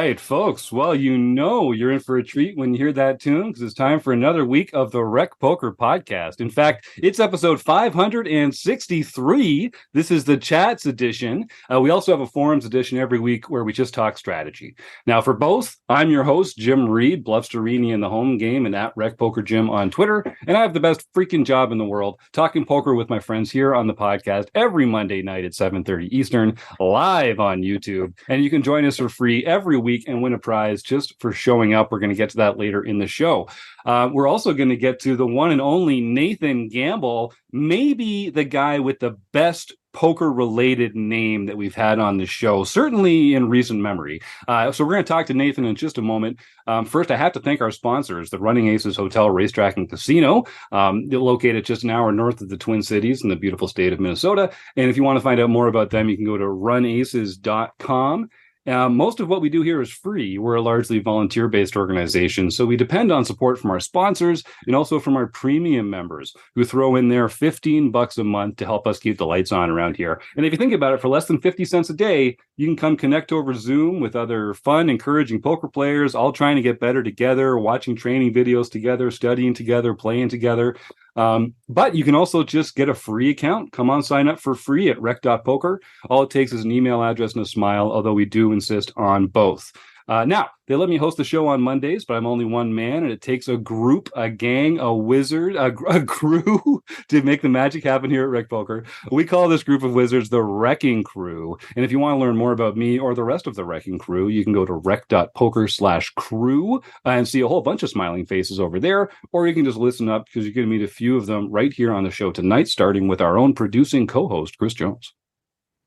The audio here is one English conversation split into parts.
right, folks. Well, you're in for a treat when you hear that tune because it's time for another week of the RecPoker podcast. In fact, it's episode 563. This is the chats edition. We also have a forums edition every week where we just talk strategy. Now, for both, I'm your host, Jim Reid, Bluffsterini in the home game and at RecPoker Jim on Twitter. And I have the best freaking job in the world, talking poker with my friends here on the podcast every Monday night at 7:30 Eastern, live on YouTube. And you can join us for free every week and win a prize just for showing up. We're going to get to that later in the show. We're also going to get to the one and only Nathan Gamble, maybe the guy with the best poker-related name that we've had on the show, certainly in recent memory. So we're going to talk to Nathan in just a moment. First, I have to thank our sponsors, the Running Aces Hotel, Racetrack, and Casino. They're located just an hour north of the Twin Cities in the beautiful state of Minnesota. And if you want to find out more about them, you can go to runaces.com. Most of what we do here is free. We're a largely volunteer-based organization, so we depend on support from our sponsors and also from our premium members who throw in their $15 a month to help us keep the lights on around here. And if you think about it, for less than 50 cents a day, you can come connect over Zoom with other fun, encouraging poker players, all trying to get better together, watching training videos together, studying together, playing together. But you can also just get a free account. Come on, sign up for free at rec.poker. All it takes is an email address and a smile, although we do insist on both. Now, they let me host the show on Mondays, but I'm only one man, and it takes a group, a gang, a wizard, a crew to make the magic happen here at RecPoker. We call this group of wizards the RECing Crew. And if you want to learn more about me or the rest of the RECing Crew, you can go to rec.poker/crew and see a whole bunch of smiling faces over there, or you can just listen up because you're going to meet a few of them right here on the show tonight, starting with our own producing co-host, Chris Jones.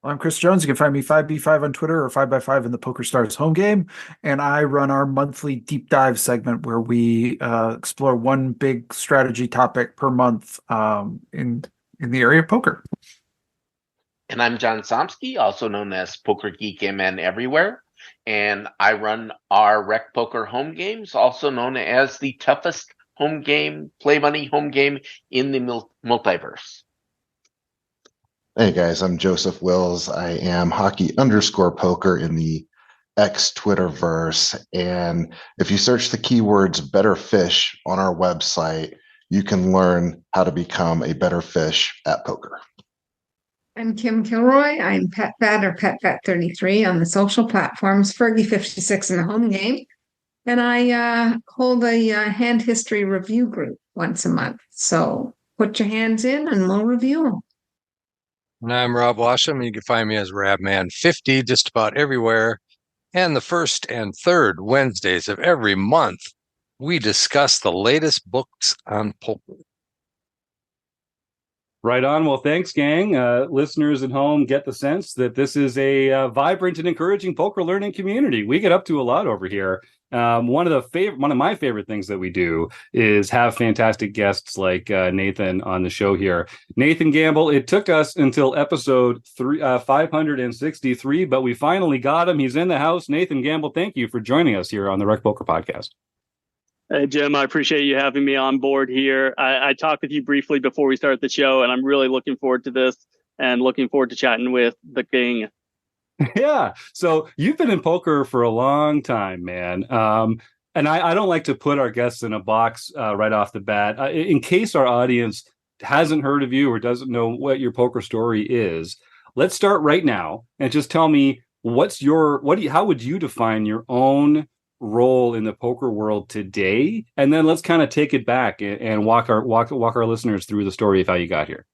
I'm Chris Jones. You can find me 5B5 on Twitter or 5x5 in the Poker Stars home game. And I run our monthly deep dive segment where we explore one big strategy topic per month in the area of poker. And I'm John Somsky, also known as Poker Geek MN Everywhere. And I run our RecPoker home games, also known as the toughest home game, play money home game in the multiverse. Hey guys, I'm Joseph Wills. I am hockey_poker in the X Twitterverse. And if you search the keywords better fish on our website, you can learn how to become a better fish at poker. I'm Kim Kilroy. I'm PetFat or PetFat33 on the social platforms, Fergie56 in the home game. And I hold a hand history review group once a month. So put your hands in and we'll review them. And I'm Rob Washam. You can find me as Rabman50 just about everywhere. And the first and third Wednesdays of every month, we discuss the latest books on poker. Right on. Well, thanks, gang. Listeners at home get the sense that this is a vibrant and encouraging poker learning community. We get up to a lot over here. One of my favorite things that we do is have fantastic guests like Nathan on the show here. Nathan Gamble, it took us until episode 563, but we finally got him. He's in the house. Nathan Gamble, thank you for joining us here on the RecPoker podcast. Hey, Jim, I appreciate you having me on board here. I talked with you briefly before we started the show, and I'm really looking forward to this and looking forward to chatting with the king. Yeah. So you've been in poker for a long time, man. And I don't like to put our guests in a box right off the bat. In case our audience hasn't heard of you or doesn't know what your poker story is, let's start right now and just tell me how would you define your own role in the poker world today, and then let's kind of take it back and walk our listeners through the story of how you got here.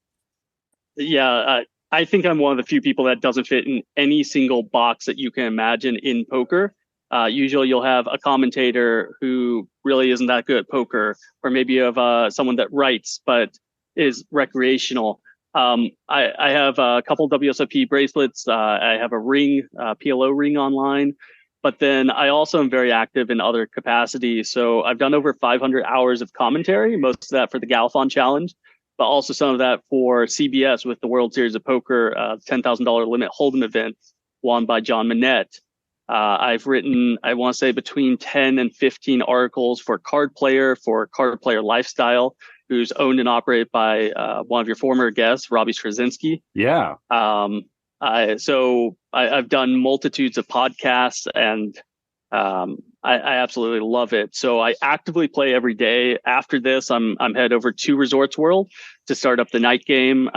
Yeah, I think I'm one of the few people that doesn't fit in any single box that you can imagine in poker. Usually you'll have a commentator who really isn't that good at poker, or maybe you have someone that writes but is recreational. I have a couple WSOP bracelets. I have a ring, PLO ring online. But then I also am very active in other capacities. So I've done over 500 hours of commentary, most of that for the Galifon Challenge, but also some of that for CBS with the World Series of Poker, $10,000 limit hold'em event won by John Manette. I've written, I want to say, between 10 and 15 articles for Card Player Lifestyle, who's owned and operated by one of your former guests, Robbie Straczynski. Yeah. I've done multitudes of podcasts and I absolutely love it. So I actively play every day. After this, I'm head over to Resorts World to start up the night game.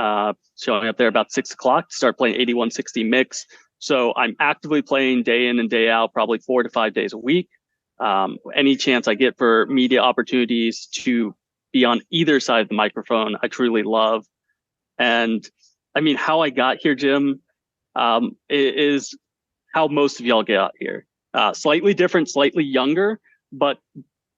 Showing up there about 6 o'clock to start playing 8160 mix. So I'm actively playing day in and day out, probably 4 to 5 days a week. Any chance I get for media opportunities to be on either side of the microphone, I truly love. And I mean, how I got here, Jim, is how most of y'all got here. Slightly different, slightly younger, but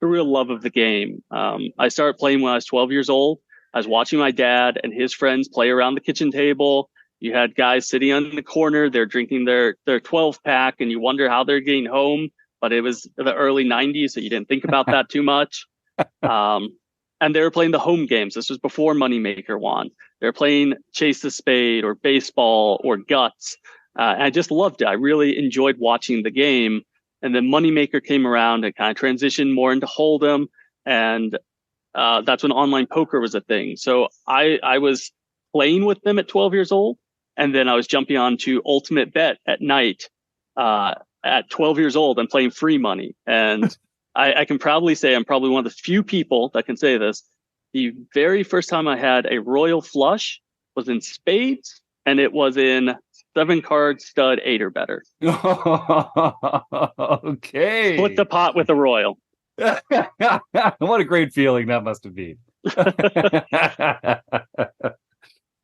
the real love of the game. I started playing when I was 12 years old. I was watching my dad and his friends play around the kitchen table. You had guys sitting in the corner, they're drinking their 12 pack, and you wonder how they're getting home. But it was the early 90s, so you didn't think about that too much. And they were playing the home games. This was before Moneymaker won. They were playing Chase the Spade or baseball or Guts. And I just loved it. I really enjoyed watching the game. And then Moneymaker came around and kind of transitioned more into Hold'em. And that's when online poker was a thing. So I was playing with them at 12 years old. And then I was jumping on to Ultimate Bet at night at 12 years old and playing free money. And I can proudly say I'm probably one of the few people that can say this. The very first time I had a royal flush was in spades, and it was in 7-card stud 8 or better. Okay. Split the pot with a royal. What a great feeling that must have been.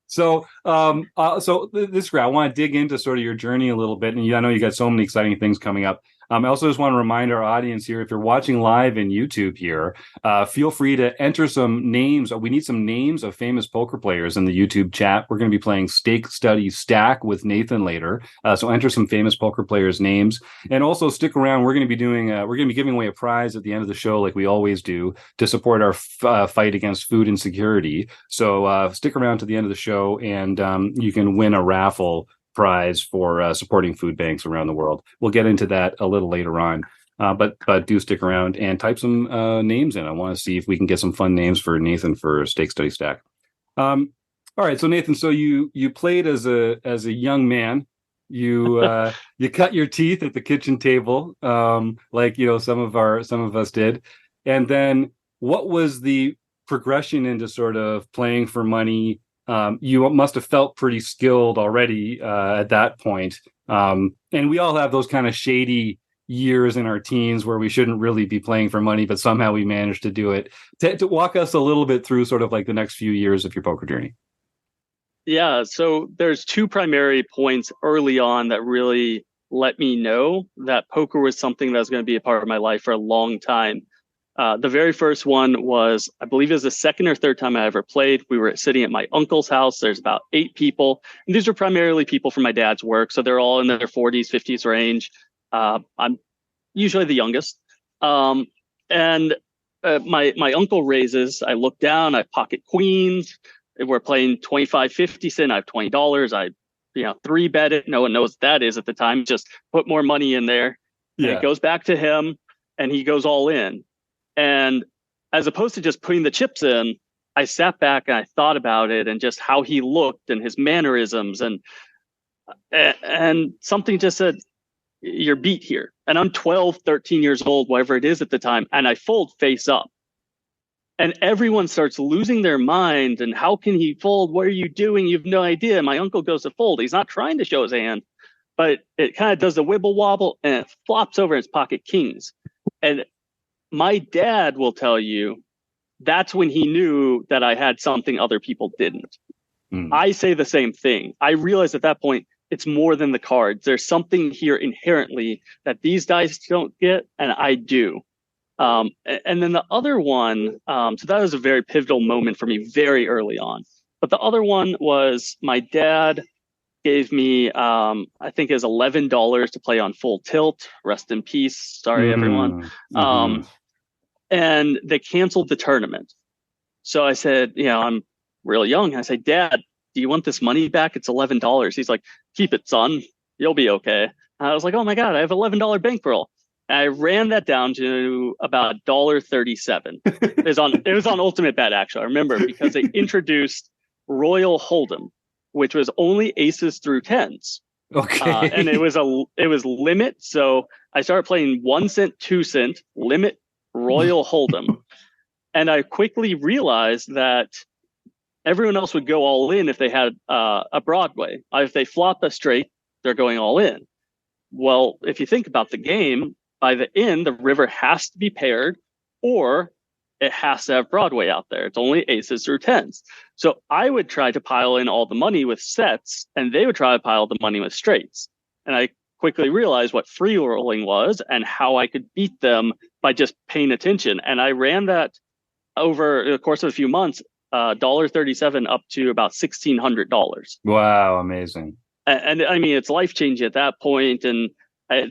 So this I want to dig into sort of your journey a little bit, and I know you got so many exciting things coming up. I also just want to remind our audience here, if you're watching live in YouTube here, feel free to enter some names. We need some names of famous poker players in the YouTube chat. We're going to be playing Stake Study Stack with Nathan later. So enter some famous poker players' names, and also stick around. We're going to be giving away a prize at the end of the show, like we always do, to support our fight against food insecurity. So stick around to the end of the show, and you can win a raffle prize for supporting food banks around the world. We'll get into that a little later on, but do stick around and type some names in. I want to see if we can get some fun names for Nathan for Stake Study Stack. All right, so Nathan, so you played as a young man. You you cut your teeth at the kitchen table, like some of us did, and then what was the progression into sort of playing for money? You must have felt pretty skilled already at that point. And we all have those kind of shady years in our teens where we shouldn't really be playing for money, but somehow we managed to do it. To walk us a little bit through sort of like the next few years of your poker journey. Yeah, so there's 2 primary points early on that really let me know that poker was something that was going to be a part of my life for a long time. The very first one was, I believe it was the second or third time I ever played. We were sitting at my uncle's house. There's about 8 people. And these are primarily people from my dad's work. So they're all in their 40s, 50s range. I'm usually the youngest. And my uncle raises, I look down, I pocket queens. We're playing 25, 50 cent. I have $20. I 3-bet it. No one knows what that is at the time. Just put more money in there. Yeah. And it goes back to him and he goes all in. And as opposed to just putting the chips in, I sat back and I thought about it and just how he looked and his mannerisms and something just said, you're beat here. And I'm 12, 13 years old, whatever it is at the time. And I fold face up and everyone starts losing their mind. And how can he fold? What are you doing? You have no idea. My uncle goes to fold. He's not trying to show his hand, but it kind of does the wibble wobble and it flops over in his pocket kings. And my dad will tell you that's when he knew that I had something other people didn't. I say the same thing. I realized at that point, it's more than the cards. There's something here inherently that these dice don't get, and I do. And then the other one, so that was a very pivotal moment for me very early on. But the other one was my dad gave me, I think it was $11 to play on Full Tilt. Rest in peace. Sorry, everyone. And they canceled the tournament. So I said, I'm real young. I said, Dad, do you want this money back? It's $11. He's like, keep it, son. You'll be okay. And I was like, oh my God, I have $11 bankroll. And I ran that down to about $1.37. It was on Ultimate Bet, actually. I remember because they introduced Royal Hold'em, which was only aces through tens. Okay. And it was limit. So I started playing 1 cent, 2 cent, limit, Royal Hold'em. And I quickly realized that everyone else would go all in if they had a Broadway. If they flop a straight, they're going all in. Well, if you think about the game, by the end, the river has to be paired or it has to have Broadway out there. It's only aces through tens. So I would try to pile in all the money with sets, and they would try to pile the money with straights. And I quickly realized what free rolling was and how I could beat them by just paying attention. And I ran that over the course of a few months, $1.37 up to about $1,600. Wow, amazing. And I mean, it's life-changing at that point. And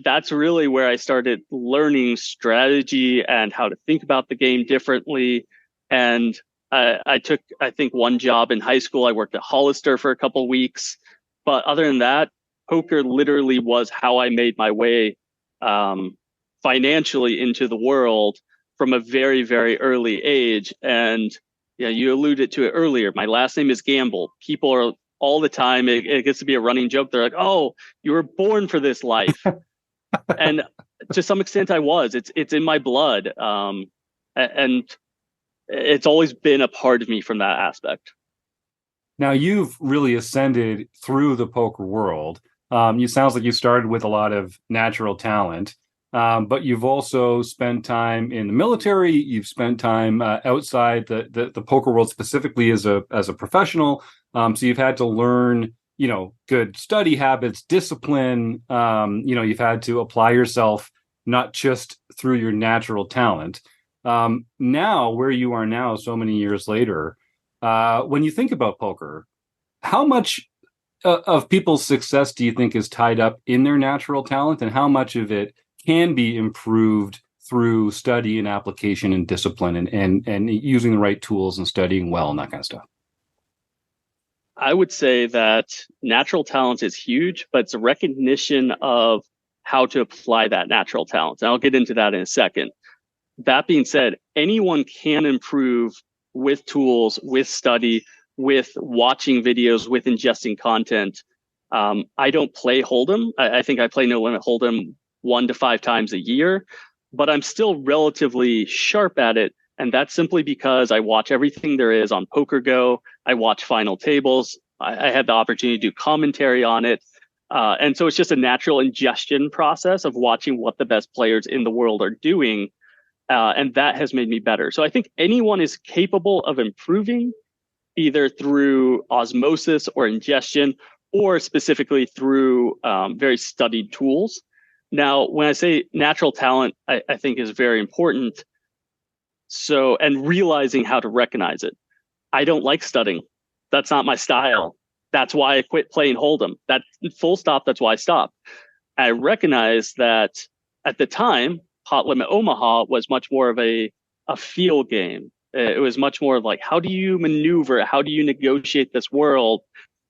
that's really where I started learning strategy and how to think about the game differently. And I took, I think, one job in high school. I worked at Hollister for a couple of weeks. But other than that, poker literally was how I made my way financially into the world from a very, very early age. And yeah, you alluded to it earlier. My last name is Gamble. People are all the time, it gets to be a running joke. They're like, "Oh, you were born for this life." And to some extent I was. It's in my blood. And it's always been a part of me from that aspect. Now you've really ascended through the poker world. You sounds like you started with a lot of natural talent, but you've also spent time in the military. You've spent time outside the poker world, specifically as a professional. So you've had to learn, good study habits, discipline. You've had to apply yourself not just through your natural talent. Now, where you are now, so many years later, when you think about poker, how much of people's success do you think is tied up in their natural talent, and how much of it can be improved through study and application and discipline and using the right tools and studying well and that kind of stuff? I would say that natural talent is huge, but it's a recognition of how to apply that natural talent. And I'll get into that in a second. That being said, anyone can improve with tools, with study, with watching videos, with ingesting content. I don't play Hold'em. I think I play No Limit Hold'em 1 to 5 times a year, but I'm still relatively sharp at it. And that's simply because I watch everything there is on PokerGo. I watch final tables. I had the opportunity to do commentary on it. And so it's just a natural ingestion process of watching what the best players in the world are doing. And that has made me better. So I think anyone is capable of improving either through osmosis or ingestion, or specifically through very studied tools. Now, when I say natural talent, I think is very important. So, and realizing how to recognize it. I don't like studying. That's not my style. That's why I quit playing Hold'em. That full stop. That's why I stopped. I recognized that at the time, Pot Limit Omaha was much more of a feel game. It was much more like, how do you maneuver? How do you negotiate this world?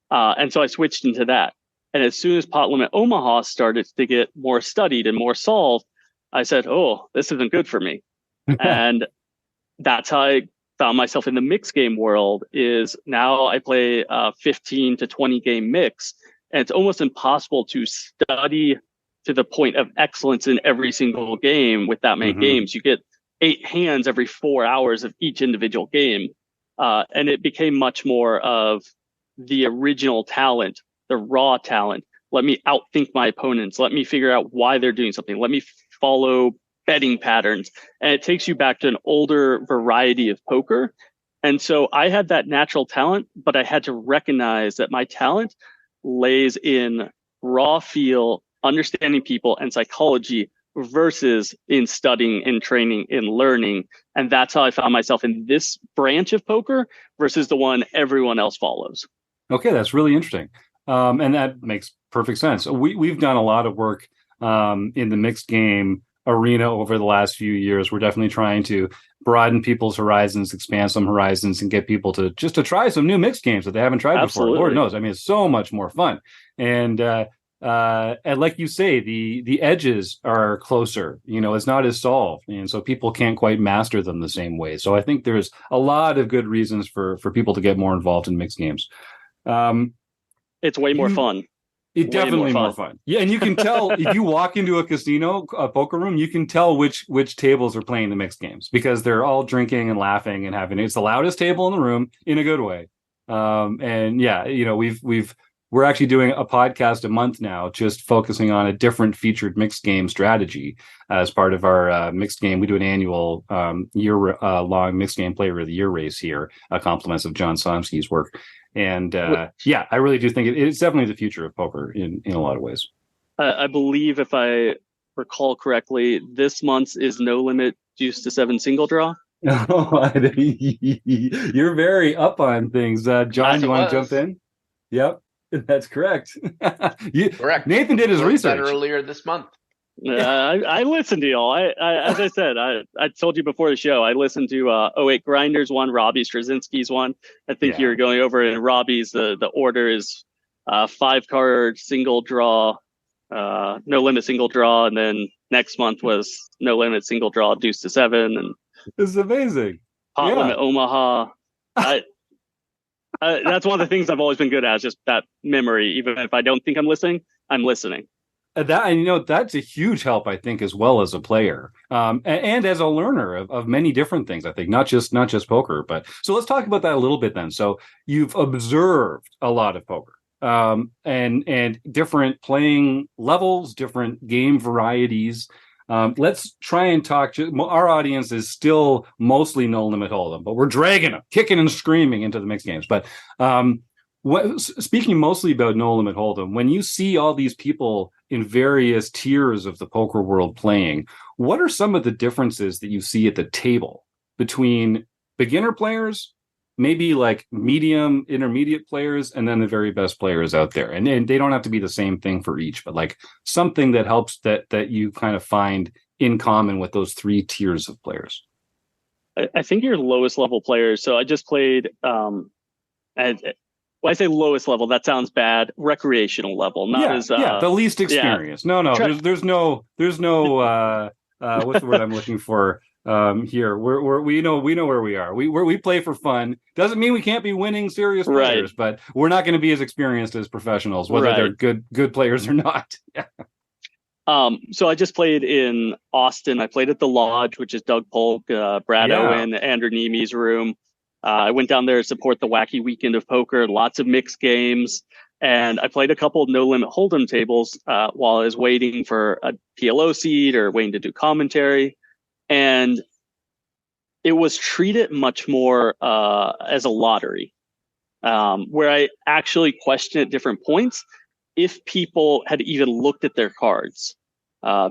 And so I switched into that. And as soon as Pot Limit Omaha started to get more studied and more solved, I said, oh, this isn't good for me. And that's how I found myself in the mixed game world. Is now I play 15 to 20 game mix, and it's almost impossible to study to the point of excellence in every single game with that many games. You get 8 hands every 4 hours of each individual game. And it became much more of the original talent, the raw talent. Let me outthink my opponents. Let me figure out why they're doing something. Let me follow betting patterns. And it takes you back to an older variety of poker. And so I had that natural talent, but I had to recognize that my talent lays in raw feel, understanding people and psychology versus in studying and training and learning. And that's how I found myself in this branch of poker versus the one everyone else follows. Okay, that's really interesting. And that makes perfect sense. We've done a lot of work in the mixed game arena over the last few years. We're definitely trying to broaden people's horizons, expand some horizons, and get people to try some new mixed games that they haven't tried Absolutely. before. Lord knows, I mean, it's so much more fun. And like you say, the edges are closer. It's not as solved, and so people can't quite master them the same way. So I think there's a lot of good reasons for people to get more involved in mixed games. It's way more fun. It's definitely more fun. Yeah, and you can tell if you walk into a casino, a poker room, you can tell which tables are playing the mixed games because they're all drinking and laughing and having. It's the loudest table in the room in a good way. And yeah, we're actually doing a podcast a month now, just focusing on a different featured mixed game strategy as part of our mixed game. We do an annual year-long mixed game player of the year race here, compliments of John Somsky's work. And yeah, I really do think it's definitely the future of poker in a lot of ways. I believe, if I recall correctly, this month's is No Limit Deuce to 7 single draw. You're very up on things. John, you want to jump in? Yep, that's correct. Correct. Nathan did his research earlier this month. I listened to y'all. I as I said, I told you before the show, I listened to 08 Grinders one, Robbie Straczynski's one. I think you're going over in Robbie's. The order is 5-card single draw, No Limit single draw, and then next month was No Limit single draw Deuce to 7, and it's amazing. Pot Limit Omaha. That's one of the things I've always been good at, is just that memory. Even if I don't think I'm listening, I'm listening. That's a huge help, I think, as well as a player, and as a learner of many different things. I think not just poker, but so let's talk about that a little bit then. So you've observed a lot of poker, and different playing levels, different game varieties. Let's try and talk. Our audience is still mostly No Limit Hold'em, but we're dragging them, kicking and screaming into the mixed games. But speaking mostly about No Limit Hold'em, when you see all these people in various tiers of the poker world playing, what are some of the differences that you see at the table between beginner players, maybe like medium, intermediate players, and then the very best players out there? And they don't have to be the same thing for each, but like something that helps that you kind of find in common with those 3 tiers of players. I think your lowest level players. So I just played when I say lowest level, that sounds bad. Recreational level, not the least experienced. No, there's no what's the word I'm looking for here? We know where we are. We play for fun. Doesn't mean we can't be winning serious players, but we're not going to be as experienced as professionals, whether they're good players or not. So I just played in Austin. I played at the Lodge, which is Doug Polk, Brad Owen, Andrew Nemi's room. I went down there to support the Wacky Weekend of Poker, lots of mixed games. And I played a couple of No Limit Hold'em tables while I was waiting for a PLO seat or waiting to do commentary. And it was treated much more as a lottery, where I actually questioned at different points if people had even looked at their cards.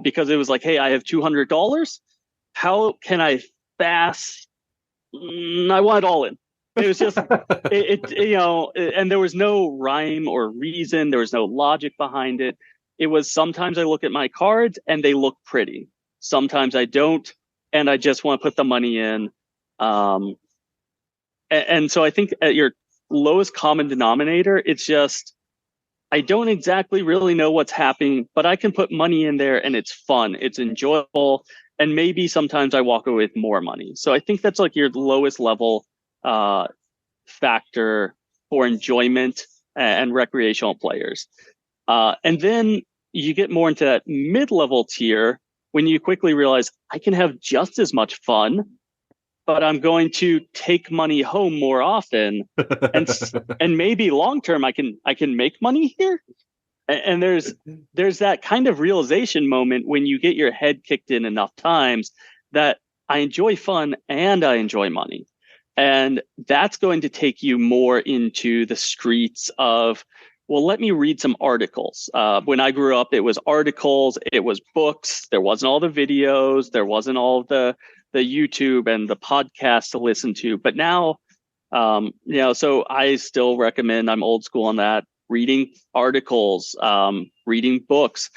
Because it was like, hey, I have $200. How can I fast? I want it all in. It was just, and there was no rhyme or reason. There was no logic behind it. It was sometimes I look at my cards and they look pretty. Sometimes I don't, and I just want to put the money in. And so I think at your lowest common denominator, it's just, I don't exactly really know what's happening, but I can put money in there and it's fun. It's enjoyable. And maybe sometimes I walk away with more money. So I think that's like your lowest level factor for enjoyment and recreational players. And then you get more into that mid-level tier when you quickly realize I can have just as much fun, but I'm going to take money home more often. And maybe long-term I can make money here. And there's that kind of realization moment when you get your head kicked in enough times that I enjoy fun and I enjoy money. And that's going to take you more into the streets of, well, let me read some articles. When I grew up, it was articles, it was books. There wasn't all the videos. There wasn't all the YouTube and the podcasts to listen to. But now, so I still recommend, I'm old school on that, reading articles, reading books.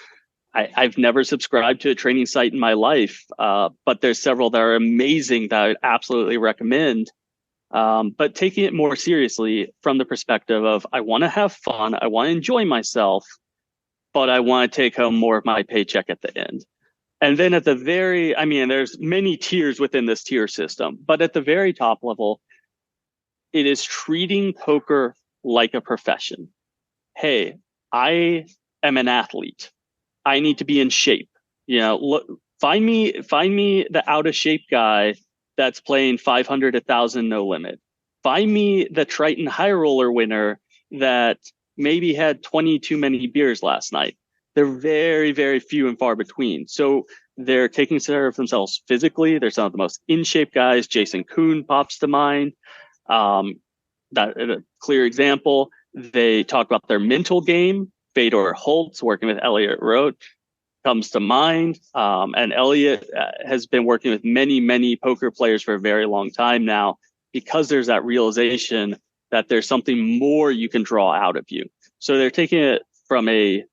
I've never subscribed to a training site in my life, but there's several that are amazing that I would absolutely recommend. But taking it more seriously from the perspective of, I want to have fun, I want to enjoy myself, but I want to take home more of my paycheck at the end. And then at the there's many tiers within this tier system, but at the very top level, it is treating poker like a profession. Hey, I am an athlete. I need to be in shape. Look, find me the out of shape guy that's playing 500, 1,000, no limit. Find me the Triton High Roller winner that maybe had 20 too many beers last night. They're very, very few and far between. So they're taking care of themselves physically. They're some of the most in shape guys. Jason Kuhn pops to mind. That a clear example. They talk about their mental game. Fedor Holtz working with Elliot Roth comes to mind. And Elliot has been working with many, many poker players for a very long time now, because there's that realization that there's something more you can draw out of you. So they're taking it from a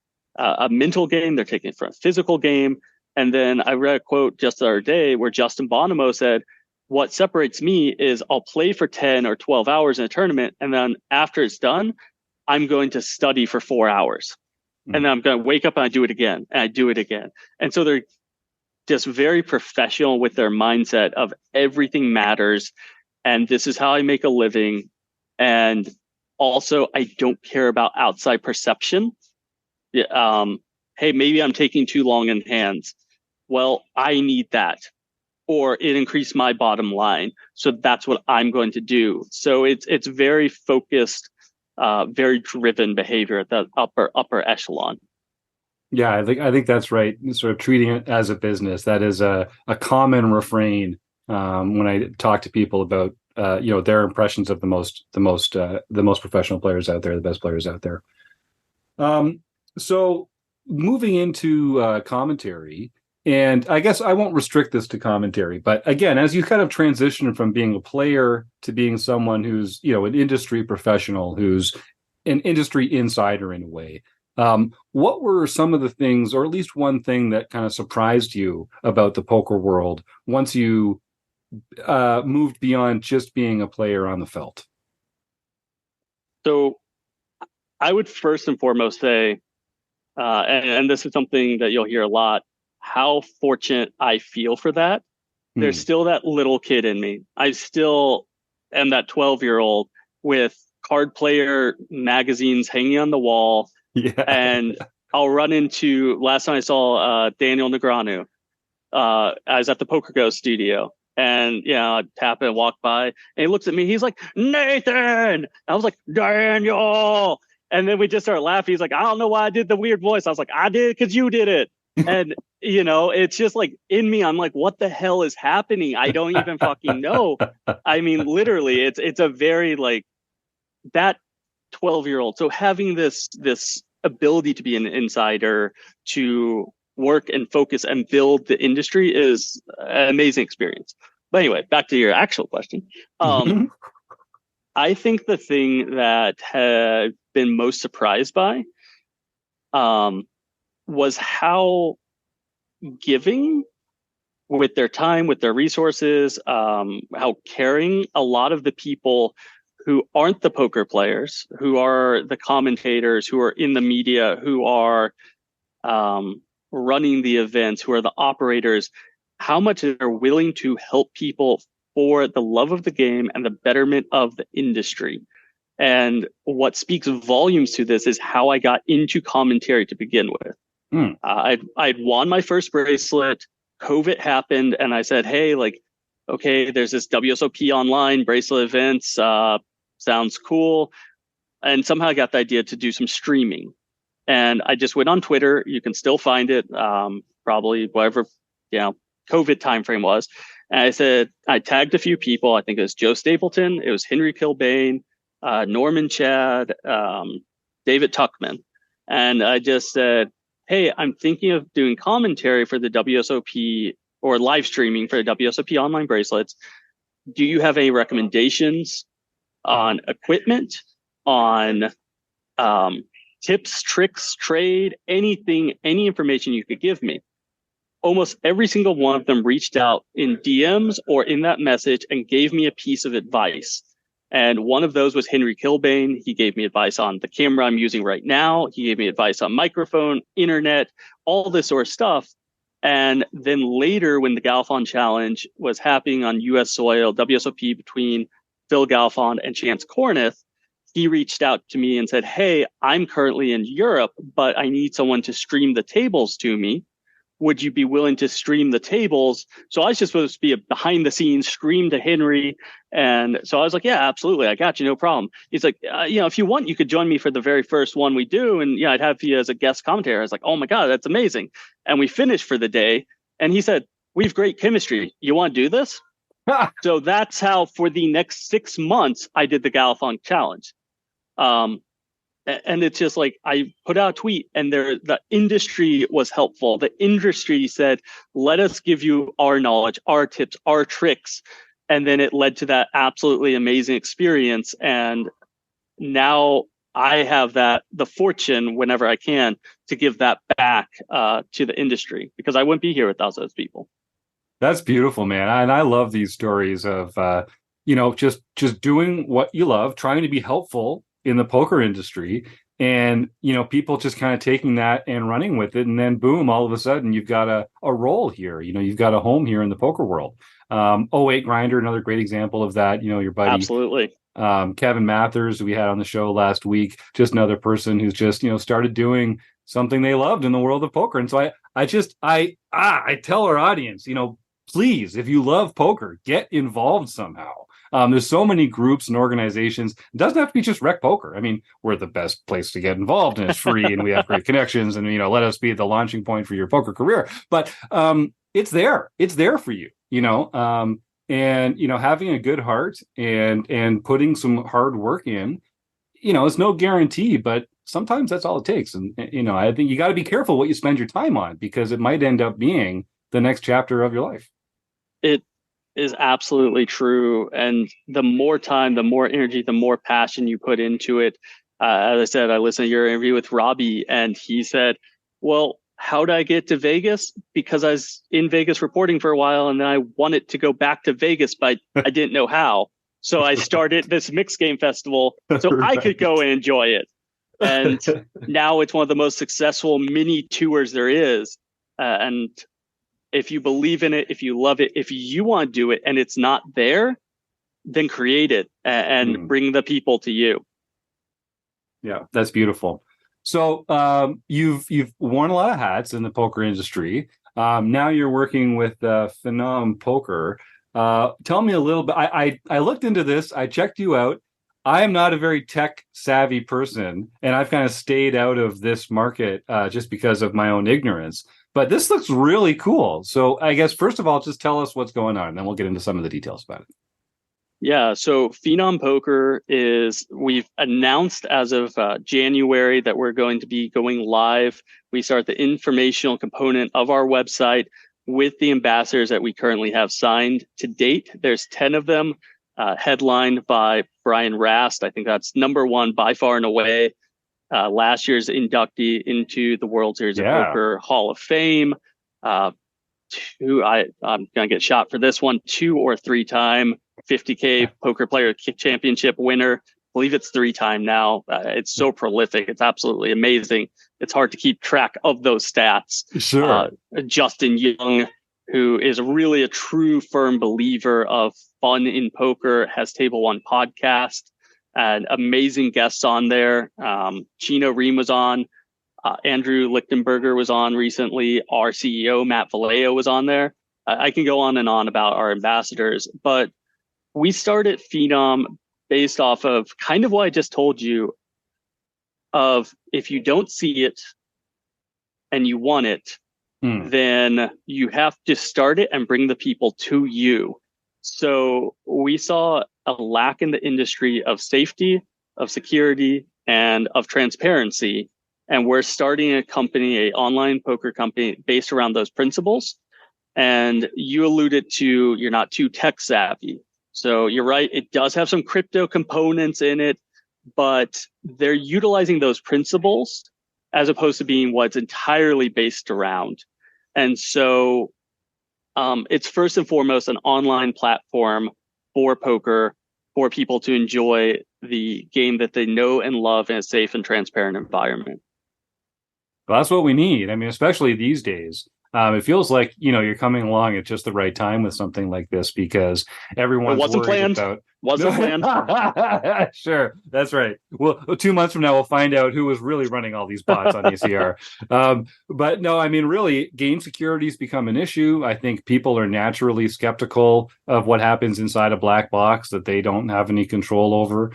mental game. They're taking it from a physical game. And then I read a quote just the other day where Justin Bonomo said, what separates me is I'll play for 10 or 12 hours in a tournament. And then after it's done, I'm going to study for 4 hours. And then I'm going to wake up and I do it again. And I do it again. And so they're just very professional with their mindset of everything matters. And this is how I make a living. And also, I don't care about outside perception. Hey, maybe I'm taking too long in hands. Well, I need that, or it increased my bottom line. So that's what I'm going to do. So it's very focused, very driven behavior at the upper echelon. Yeah, I think that's right. Sort of treating it as a business. That is a common refrain when I talk to people about their impressions of the most professional players out there, the best players out there. So moving into commentary, and I guess I won't restrict this to commentary, but again, as you kind of transition from being a player to being someone who's an industry professional, who's an industry insider in a way. What were some of the things, or at least one thing, that kind of surprised you about the poker world once you moved beyond just being a player on the felt? So I would first and foremost say, and this is something that you'll hear a lot, how fortunate I feel for that. There's still that little kid in me. I still am that 12-year-old with card player magazines hanging on the wall. Yeah. And I'll run into, last time I saw Daniel Negreanu. I was at the Poker Go studio, and I'd tap and walk by, and he looks at me. He's like, Nathan. I was like, Daniel. And then we just started laughing. He's like, I don't know why I did the weird voice. I was like, I did it because you did it. And it's just like in me, I'm like, what the hell is happening? I don't even fucking know. I mean, literally, it's a very like that 12-year-old. So having this ability to be an insider, to work and focus and build the industry is an amazing experience. But anyway, back to your actual question. I think the thing that had been most surprised by was how giving with their time, with their resources, how caring a lot of the people who aren't the poker players, who are the commentators, who are in the media, who are running the events, who are the operators, how much they're willing to help people for the love of the game and the betterment of the industry. And what speaks volumes to this is how I got into commentary to begin with. I'd won my first bracelet. COVID happened, and I said, hey, okay, there's this WSOP online bracelet events. Sounds cool. And somehow I got the idea to do some streaming. And I just went on Twitter. You can still find it, probably whatever, COVID timeframe was. And I said, I tagged a few people. I think it was Joe Stapleton. It was Henry Kilbane, Norman Chad, David Tuckman. And I just said, hey, I'm thinking of doing commentary for the WSOP or live streaming for the WSOP online bracelets. Do you have any recommendations on equipment, on tips, tricks, trade, anything, any information you could give me? Almost every single one of them reached out in DMs or in that message and gave me a piece of advice. And one of those was Henry Kilbane. He gave me advice on the camera I'm using right now. He gave me advice on microphone, internet, all this sort of stuff. And then later, when the Galfond Challenge was happening on U.S. soil, WSOP between Phil Galfond and Chance Corneth, he reached out to me and said, "Hey, I'm currently in Europe, but I need someone to stream the tables to me. Would you be willing to stream the tables?" So I was just supposed to be a behind the scenes stream to Henry. And so I was like, "Yeah, absolutely. I got you. No problem." He's like, "If you want, you could join me for the very first one we do. And yeah, I'd have you as a guest commentator." I was like, "Oh my God, that's amazing." And we finished for the day. And he said, "We have great chemistry. You want to do this?" So that's how for the next 6 months, I did the Galifon challenge. And it's just like, I put out a tweet and the industry was helpful. The industry said, "Let us give you our knowledge, our tips, our tricks." And then it led to that absolutely amazing experience. And now I have the fortune whenever I can to give that back to the industry, because I wouldn't be here without those people. That's beautiful, man. And I love these stories of, just doing what you love, trying to be helpful in the poker industry, and people just kind of taking that and running with it, and then boom, all of a sudden you've got a role here. You've got a home here in the poker world. 08 Grinder, another great example of that. Your buddy, absolutely, Kevin Mathers, who we had on the show last week, just another person who's just started doing something they loved in the world of poker. And so I tell our audience, please, if you love poker, get involved somehow. There's so many groups and organizations. It doesn't have to be just RecPoker. I mean, we're the best place to get involved, and it's free, and we have great connections, and let us be the launching point for your poker career. But it's there. It's there for you. And having a good heart and putting some hard work in, it's no guarantee, but sometimes that's all it takes. And I think you got to be careful what you spend your time on, because it might end up being the next chapter of your life. It is absolutely true. And the more time, the more energy, the more passion you put into it. As I said, I listened to your interview with Robbie, and he said, "Well, how did I get to Vegas? Because I was in Vegas reporting for a while, and then I wanted to go back to Vegas, but I didn't know how. So I started this mixed game festival so I could go and enjoy it." And now it's one of the most successful mini tours there is. And if you believe in it, if you love it, if you want to do it and it's not there, then create it and bring the people to you. Yeah, that's beautiful. So you've worn a lot of hats in the poker industry. Now you're working with Phenom Poker. Tell me a little bit. I looked into this. I checked you out. I am not a very tech savvy person, and I've kind of stayed out of this market just because of my own ignorance. But this looks really cool. So I guess, first of all, just tell us what's going on, and then we'll get into some of the details about it. Yeah, so Phenom Poker we've announced as of January that we're going to be going live. We start the informational component of our website with the ambassadors that we currently have signed to date. There's 10 of them, headlined by Brian Rast. I think that's number one by far and away. Last year's inductee into the World Series of Poker Hall of Fame. I'm going to get shot for this one, 2 or 3-time 50K Poker Player Championship winner. I believe it's 3-time now. It's so prolific. It's absolutely amazing. It's hard to keep track of those stats. Sure. Justin Young, who is really a true firm believer of fun in poker, has Table One podcast. And amazing guests on there. Chino Ream was on. Andrew Lichtenberger was on recently. Our CEO, Matt Vallejo, was on there. I can go on and on about our ambassadors, but we started Phenom based off of kind of what I just told you, of if you don't see it and you want it, then you have to start it and bring the people to you. So we saw a lack in the industry of safety, of security, and of transparency. And we're starting a company, an online poker company based around those principles. And you alluded to, you're not too tech savvy. So you're right. It does have some crypto components in it, but they're utilizing those principles as opposed to being what's entirely based around. And so it's first and foremost an online platform for poker, for people to enjoy the game that they know and love in a safe and transparent environment. Well, that's what we need. I mean, especially these days. It feels like, you're coming along at just the right time with something like this, because everyone's wasn't worried planned. about. Wasn't planned. Sure, that's right. Well, 2 months from now, we'll find out who was really running all these bots on ECR. But no, I mean, really, game security's become an issue. I think people are naturally skeptical of what happens inside a black box that they don't have any control over.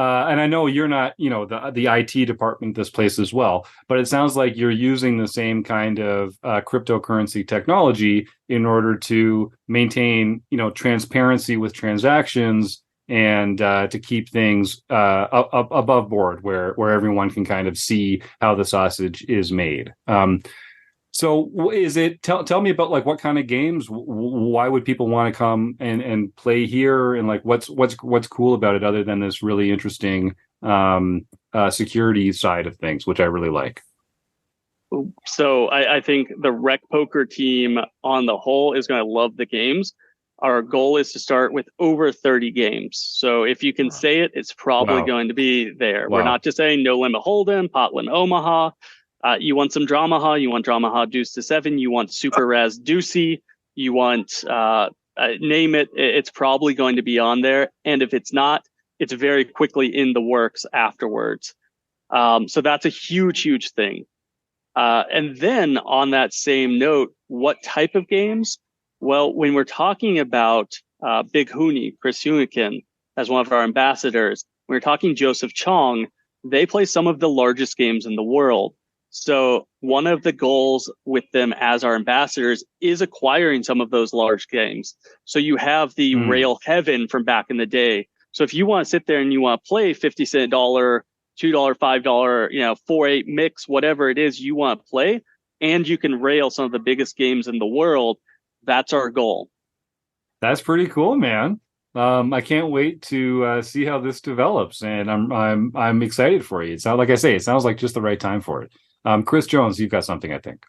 And I know you're not, the IT department this place as well, but it sounds like you're using the same kind of cryptocurrency technology in order to maintain, transparency with transactions and to keep things above board, where everyone can kind of see how the sausage is made. So is it, tell me about like what kind of games, why would people want to come and play here, and like what's cool about it other than this really interesting security side of things, which I really like. So I think the RecPoker team on the whole is going to love the games. Our goal is to start with over 30 games. So if you can say it, it's probably going to be there. Wow. We're not just saying no limit hold'em, pot limit Omaha. You want some Dramaha, you want Dramaha deuce to 7, you want super raz deucey, you want name it, it's probably going to be on there. And if it's not, it's very quickly in the works afterwards. So that's a huge thing. And then on that same note, what type of games? Well, when we're talking about Big Hooney, Chris Hunikin, as one of our ambassadors, when we're talking Joseph Chong, they play some of the largest games in the world. So one of the goals with them as our ambassadors is acquiring some of those large games. So you have the Rail Heaven from back in the day. So if you want to sit there and you want to play $50 $2, $5, 4-8 mix, whatever it is you want to play, and you can rail some of the biggest games in the world, that's our goal. That's pretty cool, man. I can't wait to see how this develops, and I'm excited for you. It sounds like I say, it sounds like just the right time for it. Chris Jones, you've got something, I think.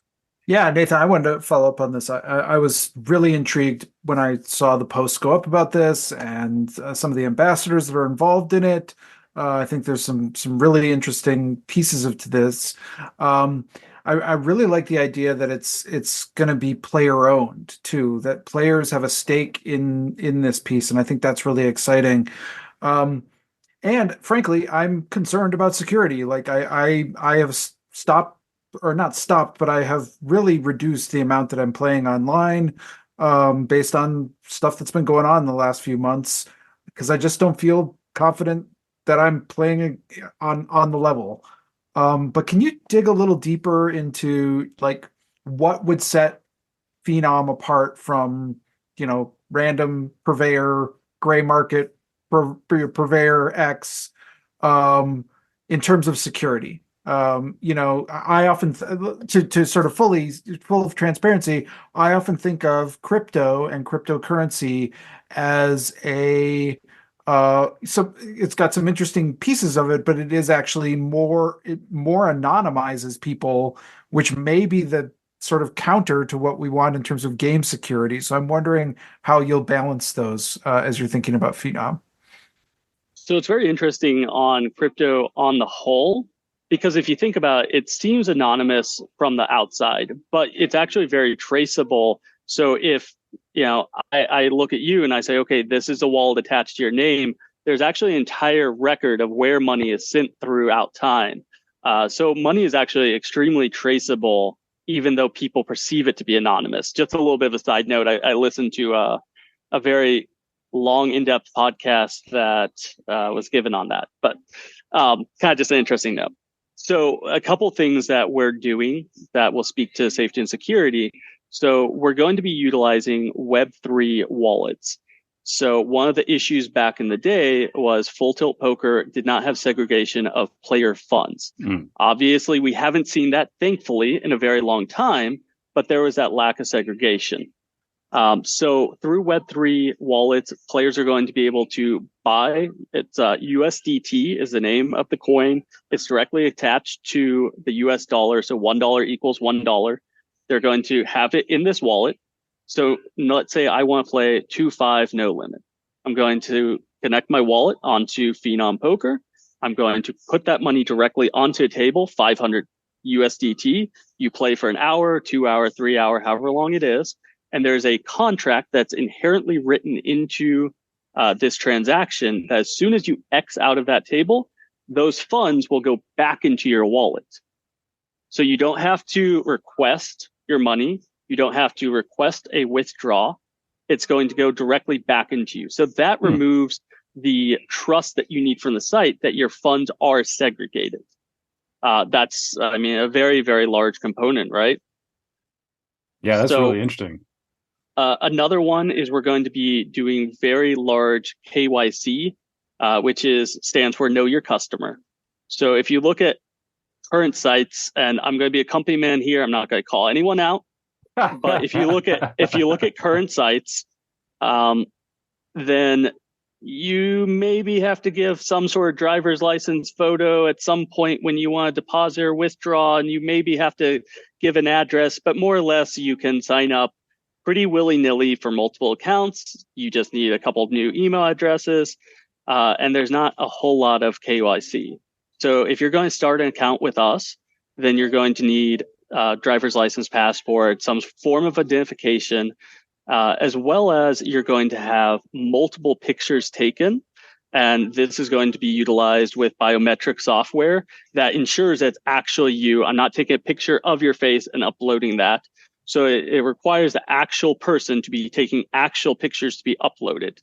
Yeah, Nathan, I wanted to follow up on this. I was really intrigued when I saw the posts go up about this and some of the ambassadors that are involved in it. I think there's some really interesting pieces to this. I really like the idea that it's going to be player owned too, that players have a stake in this piece, and I think that's really exciting. And frankly, I'm concerned about security. Like I have stopped, or not stopped, but I have really reduced the amount that I'm playing online based on stuff that's been going on in the last few months, because I just don't feel confident that I'm playing on the level. But can you dig a little deeper into like what would set Phenom apart from, random purveyor, gray market purveyor X in terms of security? I often to sort of full of transparency, I often think of crypto and cryptocurrency as so it's got some interesting pieces of it, but it is actually more anonymizes people, which may be the sort of counter to what we want in terms of game security. So I'm wondering how you'll balance those as you're thinking about Phenom. So it's very interesting on crypto on the whole, because if you think about it, it seems anonymous from the outside, but it's actually very traceable. So if I look at you and I say, okay, this is a wallet attached to your name, there's actually an entire record of where money is sent throughout time. So money is actually extremely traceable, even though people perceive it to be anonymous. Just a little bit of a side note, I listened to a very long, in-depth podcast that was given on that, but kind of just an interesting note. So a couple things that we're doing that will speak to safety and security. So we're going to be utilizing Web3 wallets. So one of the issues back in the day was Full Tilt Poker did not have segregation of player funds. Obviously, we haven't seen that, thankfully, in a very long time, but there was that lack of segregation. So through Web3 wallets, players are going to be able to buy, it's USDT is the name of the coin. It's directly attached to the US dollar. So $1 equals $1. They're going to have it in this wallet. So let's say I want to play 2-5 no limit. I'm going to connect my wallet onto Phenom Poker. I'm going to put that money directly onto a table, $500 USDT. You play for an hour, 2 hour, 3 hour, however long it is. And there's a contract that's inherently written into this transaction that as soon as you X out of that table, those funds will go back into your wallet. So you don't have to request your money. You don't have to request a withdraw. It's going to go directly back into you. So that removes the trust that you need from the site that your funds are segregated. That's, I mean, a very, very large component, right? Yeah, that's really interesting. Another one is we're going to be doing very large KYC, which stands for Know Your Customer. So if you look at current sites, and I'm going to be a company man here, I'm not going to call anyone out, but if you look at current sites, then you maybe have to give some sort of driver's license photo at some point when you want to deposit or withdraw, and you maybe have to give an address, but more or less you can sign up pretty willy-nilly for multiple accounts. You just need a couple of new email addresses, and there's not a whole lot of KYC. So if you're going to start an account with us, then you're going to need driver's license, passport, some form of identification, as well as you're going to have multiple pictures taken. And this is going to be utilized with biometric software that ensures it's actually you. I'm not taking a picture of your face and uploading that. So it requires the actual person to be taking actual pictures to be uploaded.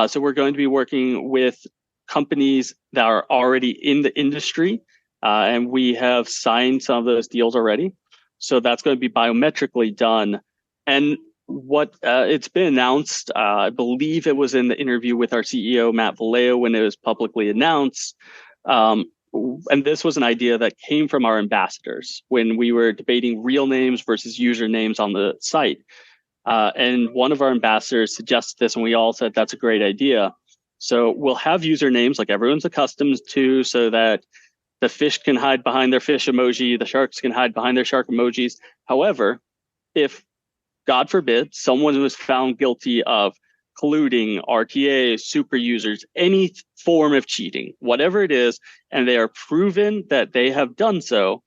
So we're going to be working with companies that are already in the industry, and we have signed some of those deals already. So that's going to be biometrically done. And what it's been announced, I believe it was in the interview with our CEO, Matt Vallejo, when it was publicly announced. And this was an idea that came from our ambassadors when we were debating real names versus usernames on the site. And one of our ambassadors suggested this, and we all said that's a great idea. So we'll have usernames like everyone's accustomed to, so that the fish can hide behind their fish emoji, the sharks can hide behind their shark emojis. However, if, God forbid, someone was found guilty of colluding, RTA, super users, any form of cheating, whatever it is, and they are proven that they have done so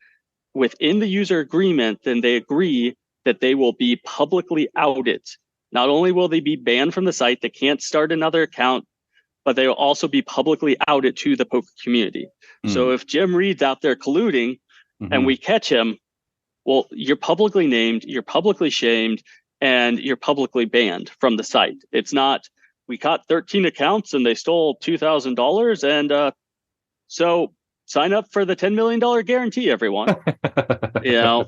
within the user agreement, then they agree that they will be publicly outed. Not only will they be banned from the site, they can't start another account, but they will also be publicly outed to the poker community. So if Jim Reid's out there colluding and we catch him, well, you're publicly named, you're publicly shamed, and you're publicly banned from the site. It's not, we caught 13 accounts and they stole $2,000. And so sign up for the $10 million guarantee, everyone.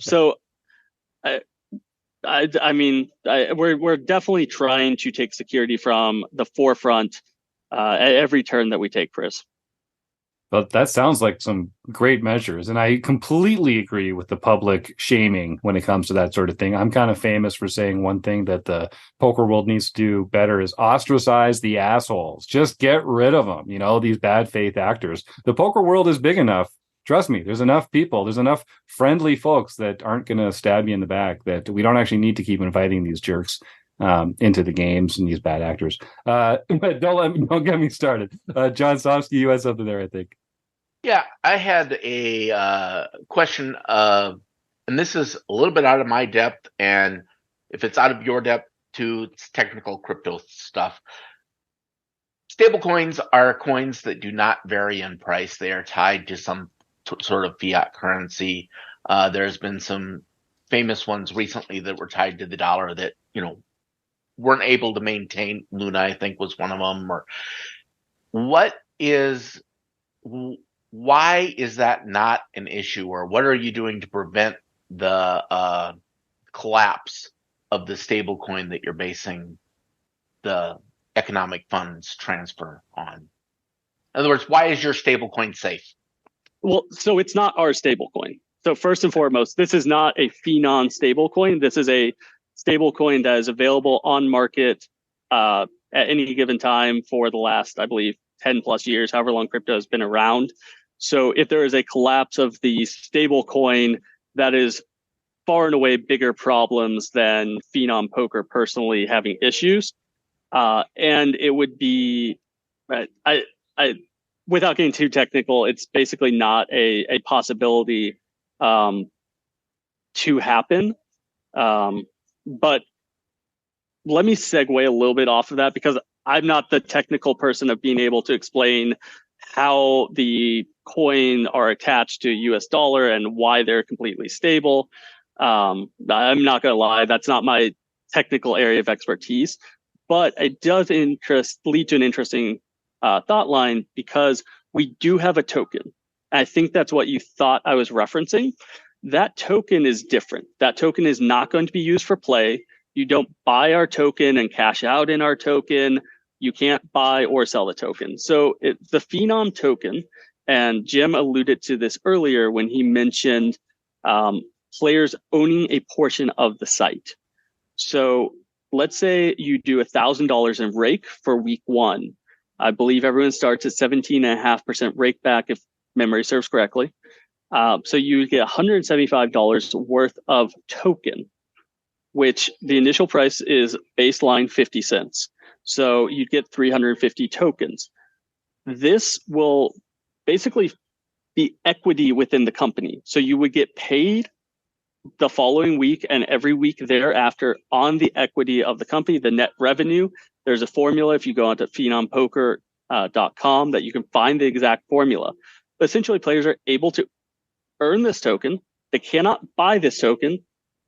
So I mean, we're definitely trying to take security from the forefront at every turn that we take, Chris. But that sounds like some great measures. And I completely agree with the public shaming when it comes to that sort of thing. I'm kind of famous for saying one thing that the poker world needs to do better is ostracize the assholes. Just get rid of them. You know, these bad faith actors. The poker world is big enough. Trust me, there's enough people. There's enough friendly folks that aren't going to stab you in the back, that we don't actually need to keep inviting these jerks into the games and these bad actors. But don't get me started. John Somsky, you had something there, I think. Yeah, I had a question and this is a little bit out of my depth, and if it's out of your depth too, it's technical crypto stuff. Stable coins are coins that do not vary in price. They are tied to some sort of fiat currency. There's been some famous ones recently that were tied to the dollar that, weren't able to maintain. Luna, I think, was one of them. Or why is that not an issue, or what are you doing to prevent the collapse of the stable coin that you're basing the economic funds transfer on? In other words, why is your stable coin safe? Well, so it's not our stable coin. So first and foremost, this is not a Phenom stable coin. This is a stable coin that is available on market at any given time for the last, I believe, 10 plus years, however long crypto has been around. So if there is a collapse of the stable coin, that is far and away bigger problems than Phenom Poker personally having issues. And it would be, without getting too technical, it's basically not a possibility to happen. But let me segue a little bit off of that, because I'm not the technical person of being able to explain how the coin are attached to US dollar and why they're completely stable. I'm not going to lie, that's not my technical area of expertise, but it does lead to an interesting thought line, because we do have a token. I think that's what you thought I was referencing. That token is different. That token is not going to be used for play. You don't buy our token and cash out in our token. You can't buy or sell the token. So the Phenom token, and Jim alluded to this earlier when he mentioned players owning a portion of the site. So let's say you do $1,000 in rake for week one. I believe everyone starts at 17.5% rake back, if memory serves correctly. So you get $175 worth of token, which the initial price is baseline 50 cents. So you'd get 350 tokens. This will basically be equity within the company. So you would get paid the following week and every week thereafter on the equity of the company, the net revenue. There's a formula if you go onto phenompoker.com that you can find the exact formula. But essentially, players are able to earn this token. They cannot buy this token,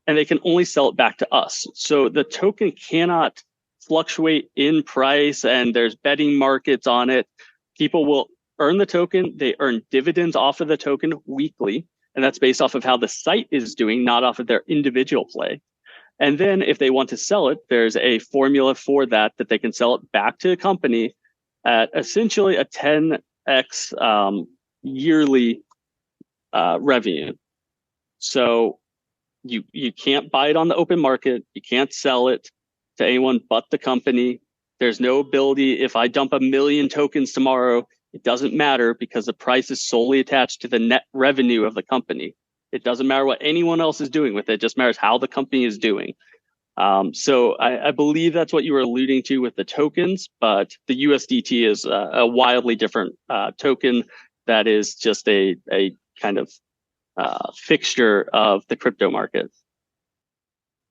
and they can only sell it back to us. So the token cannot fluctuate in price, and there's betting markets on it. People will earn the token. They earn dividends off of the token weekly, and that's based off of how the site is doing, not off of their individual play. And then if they want to sell it, there's a formula for that they can sell it back to the company at essentially a 10x yearly revenue. So you can't buy it on the open market. You can't sell it to anyone but the company. There's no ability, if I dump 1 million tokens tomorrow, it doesn't matter, because the price is solely attached to the net revenue of the company. It doesn't matter what anyone else is doing with it. It just matters how the company is doing. So I believe that's what you were alluding to with the tokens, but the USDT is a wildly different token that is just a kind of fixture of the crypto market.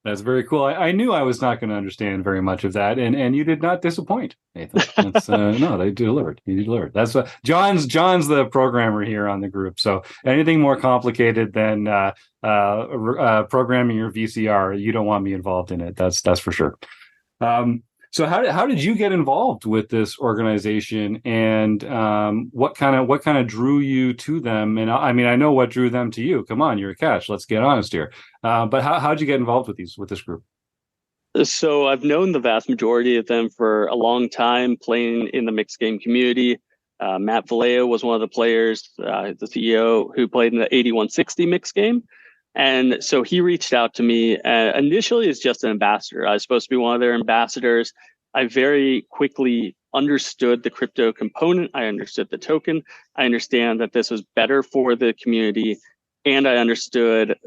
That's very cool. I knew I was not going to understand very much of that, and you did not disappoint, Nathan. That's, no, they delivered. You delivered. That's what John's the programmer here on the group. So anything more complicated than programming your VCR, you don't want me involved in it. That's for sure. So how did you get involved with this organization, and what kind of drew you to them? And I mean, I know what drew them to you. Come on, you're a catch. Let's get honest here. But how'd you get involved with this group? So I've known the vast majority of them for a long time, playing in the mixed game community. Matt Vallejo was one of the players, the CEO, who played in the 8160 mixed game. And so he reached out to me initially as just an ambassador. I was supposed to be one of their ambassadors. I very quickly understood the crypto component. I understood the token. I understand that this was better for the community. And I understood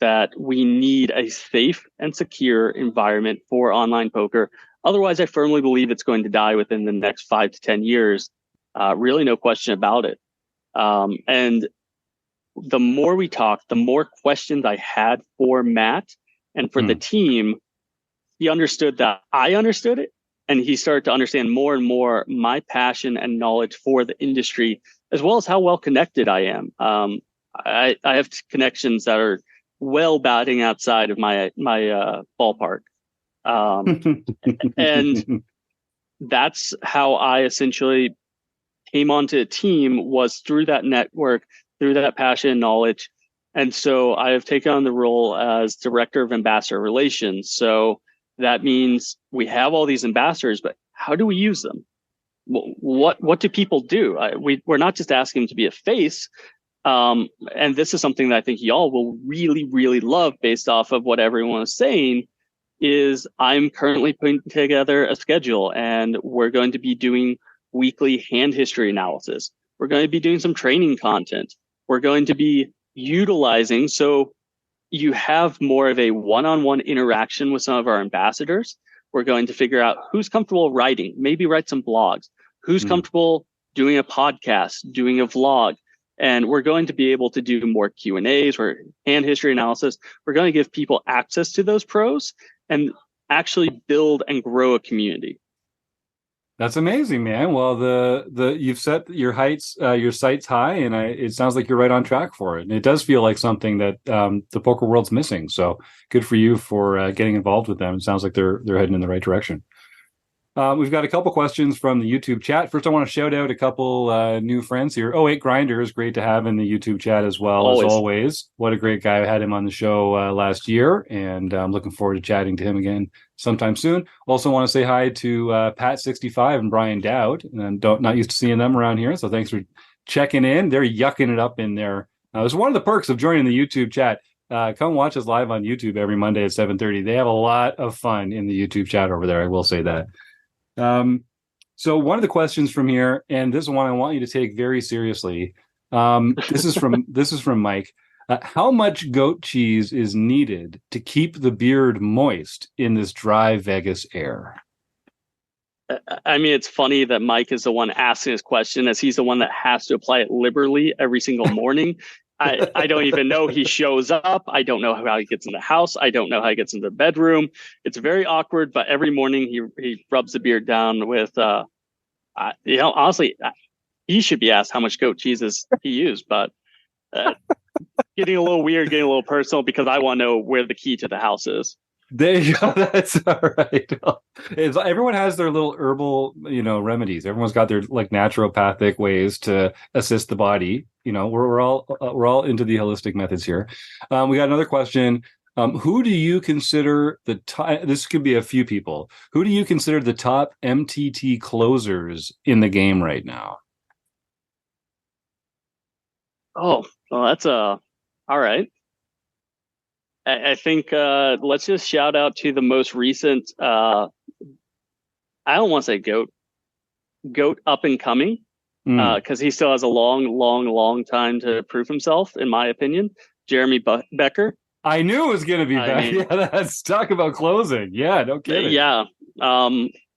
that we need a safe and secure environment for online poker. Otherwise, I firmly believe it's going to die within the next 5 to 10 years. Really, no question about it. And the more we talked, the more questions I had for Matt and for the team. He understood that I understood it, and he started to understand more and more my passion and knowledge for the industry, as well as how well connected I am. I have connections that are well batting outside of my ballpark. And that's how I essentially came onto a team, was through that network, through that passion and knowledge. And so I have taken on the role as director of ambassador relations. So that means we have all these ambassadors, but how do we use them? What do people do? We're not just asking them to be a face. And this is something that I think y'all will really, really love based off of what everyone is saying, is I'm currently putting together a schedule, and we're going to be doing weekly hand history analysis. We're going to be doing some training content. We're going to be utilizing, so you have more of a one-on-one interaction with some of our ambassadors. We're going to figure out who's comfortable writing, maybe write some blogs, who's comfortable doing a podcast, doing a vlog. And we're going to be able to do more Q&As or hand history analysis. We're going to give people access to those pros and actually build and grow a community. That's amazing, man. Well, you've set your sights high, and it sounds like you're right on track for it. And it does feel like something that the poker world's missing. So good for you for getting involved with them. It sounds like they're heading in the right direction. We've got a couple questions from the YouTube chat. First, I want to shout out a couple new friends here. 08 Grinder is great to have in the YouTube chat as well, as always. What a great guy. I had him on the show last year, and I'm looking forward to chatting to him again sometime soon. Also want to say hi to Pat65 and Brian Dowd. And I'm not used to seeing them around here, so thanks for checking in. They're yucking it up in there. It's one of the perks of joining the YouTube chat. Come watch us live on YouTube every Monday at 7:30. They have a lot of fun in the YouTube chat over there. I will say that. So one of the questions from here, and this is one I want you to take very seriously. This is from Mike. How much goat cheese is needed to keep the beard moist in this dry Vegas air? I mean, it's funny that Mike is the one asking this question, as he's the one that has to apply it liberally every single morning. I don't even know he shows up. I don't know how he gets in the house. I don't know how he gets into the bedroom. It's very awkward, but every morning he rubs the beard down with, honestly, he should be asked how much goat cheese he used, but getting a little weird, getting a little personal, because I want to know where the key to the house is. There you go. That's all right. Everyone has their little herbal, remedies. Everyone's got their like naturopathic ways to assist the body. We're all into the holistic methods here. We got another question. Who do you consider the top? This could be a few people. Who do you consider the top MTT closers in the game right now? Oh, well, that's all right. I think let's just shout out to the most recent. I don't want to say goat up and coming, because he still has a long time to prove himself, in my opinion. Jeremy Becker. I knew it was going to be Becker. Yeah, let's talk about closing. Yeah, no kidding. Yeah,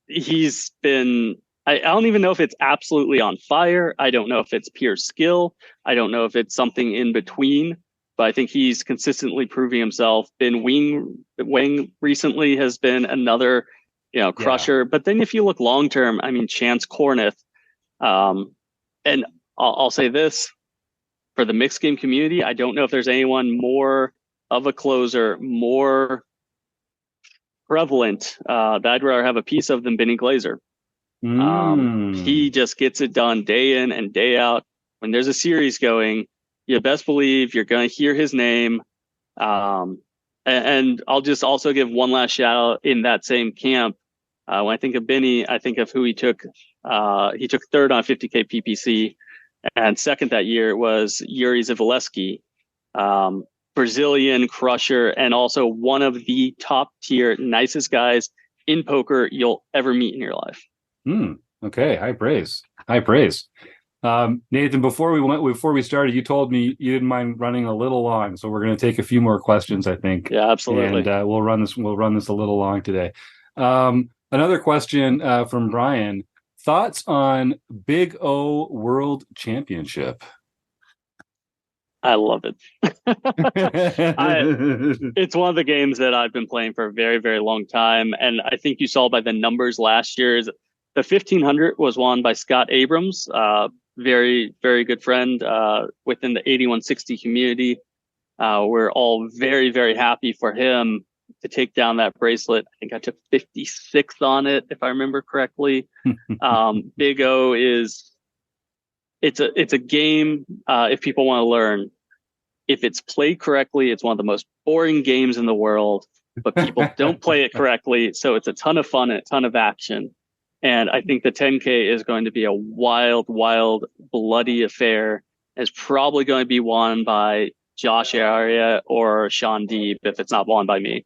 he's been. I don't even know if it's absolutely on fire. I don't know if it's pure skill. I don't know if it's something in between. But I think he's consistently proving himself. Ben Wang recently has been another, crusher. Yeah. But then if you look long term, I mean, Chance Corneth, and I'll say this for the mixed game community, I don't know if there's anyone more of a closer, more prevalent that I'd rather have a piece of than Benny Glaser. He just gets it done day in and day out. When there's a series going, you best believe you're going to hear his name. And I'll just also give one last shout out in that same camp. When I think of Benny, I think of who he took. He took third on 50K PPC, and second that year was Yuri Zivaleski, Brazilian crusher, and also one of the top tier, nicest guys in poker you'll ever meet in your life. Okay, high praise. Nathan, before we started, you told me you didn't mind running a little long, so we're going to take a few more questions, I think. Yeah, absolutely. And we'll run this a little long today. Another question from Brian: thoughts on Big O World Championship? I love it. It's one of the games that I've been playing for a very, very long time, and I think you saw by the numbers last year. The 1500 was won by Scott Abrams. Very, very good friend within the 8160 community. We're all very, very happy for him to take down that bracelet. I think I took 56 on it, if I remember correctly. Big O it's a game. If people want to learn, if it's played correctly, it's one of the most boring games in the world, but people don't play it correctly. So it's a ton of fun and a ton of action. And I think the 10K is going to be a wild, bloody affair. It's probably going to be won by Josh Aria or Sean Deeb if it's not won by me.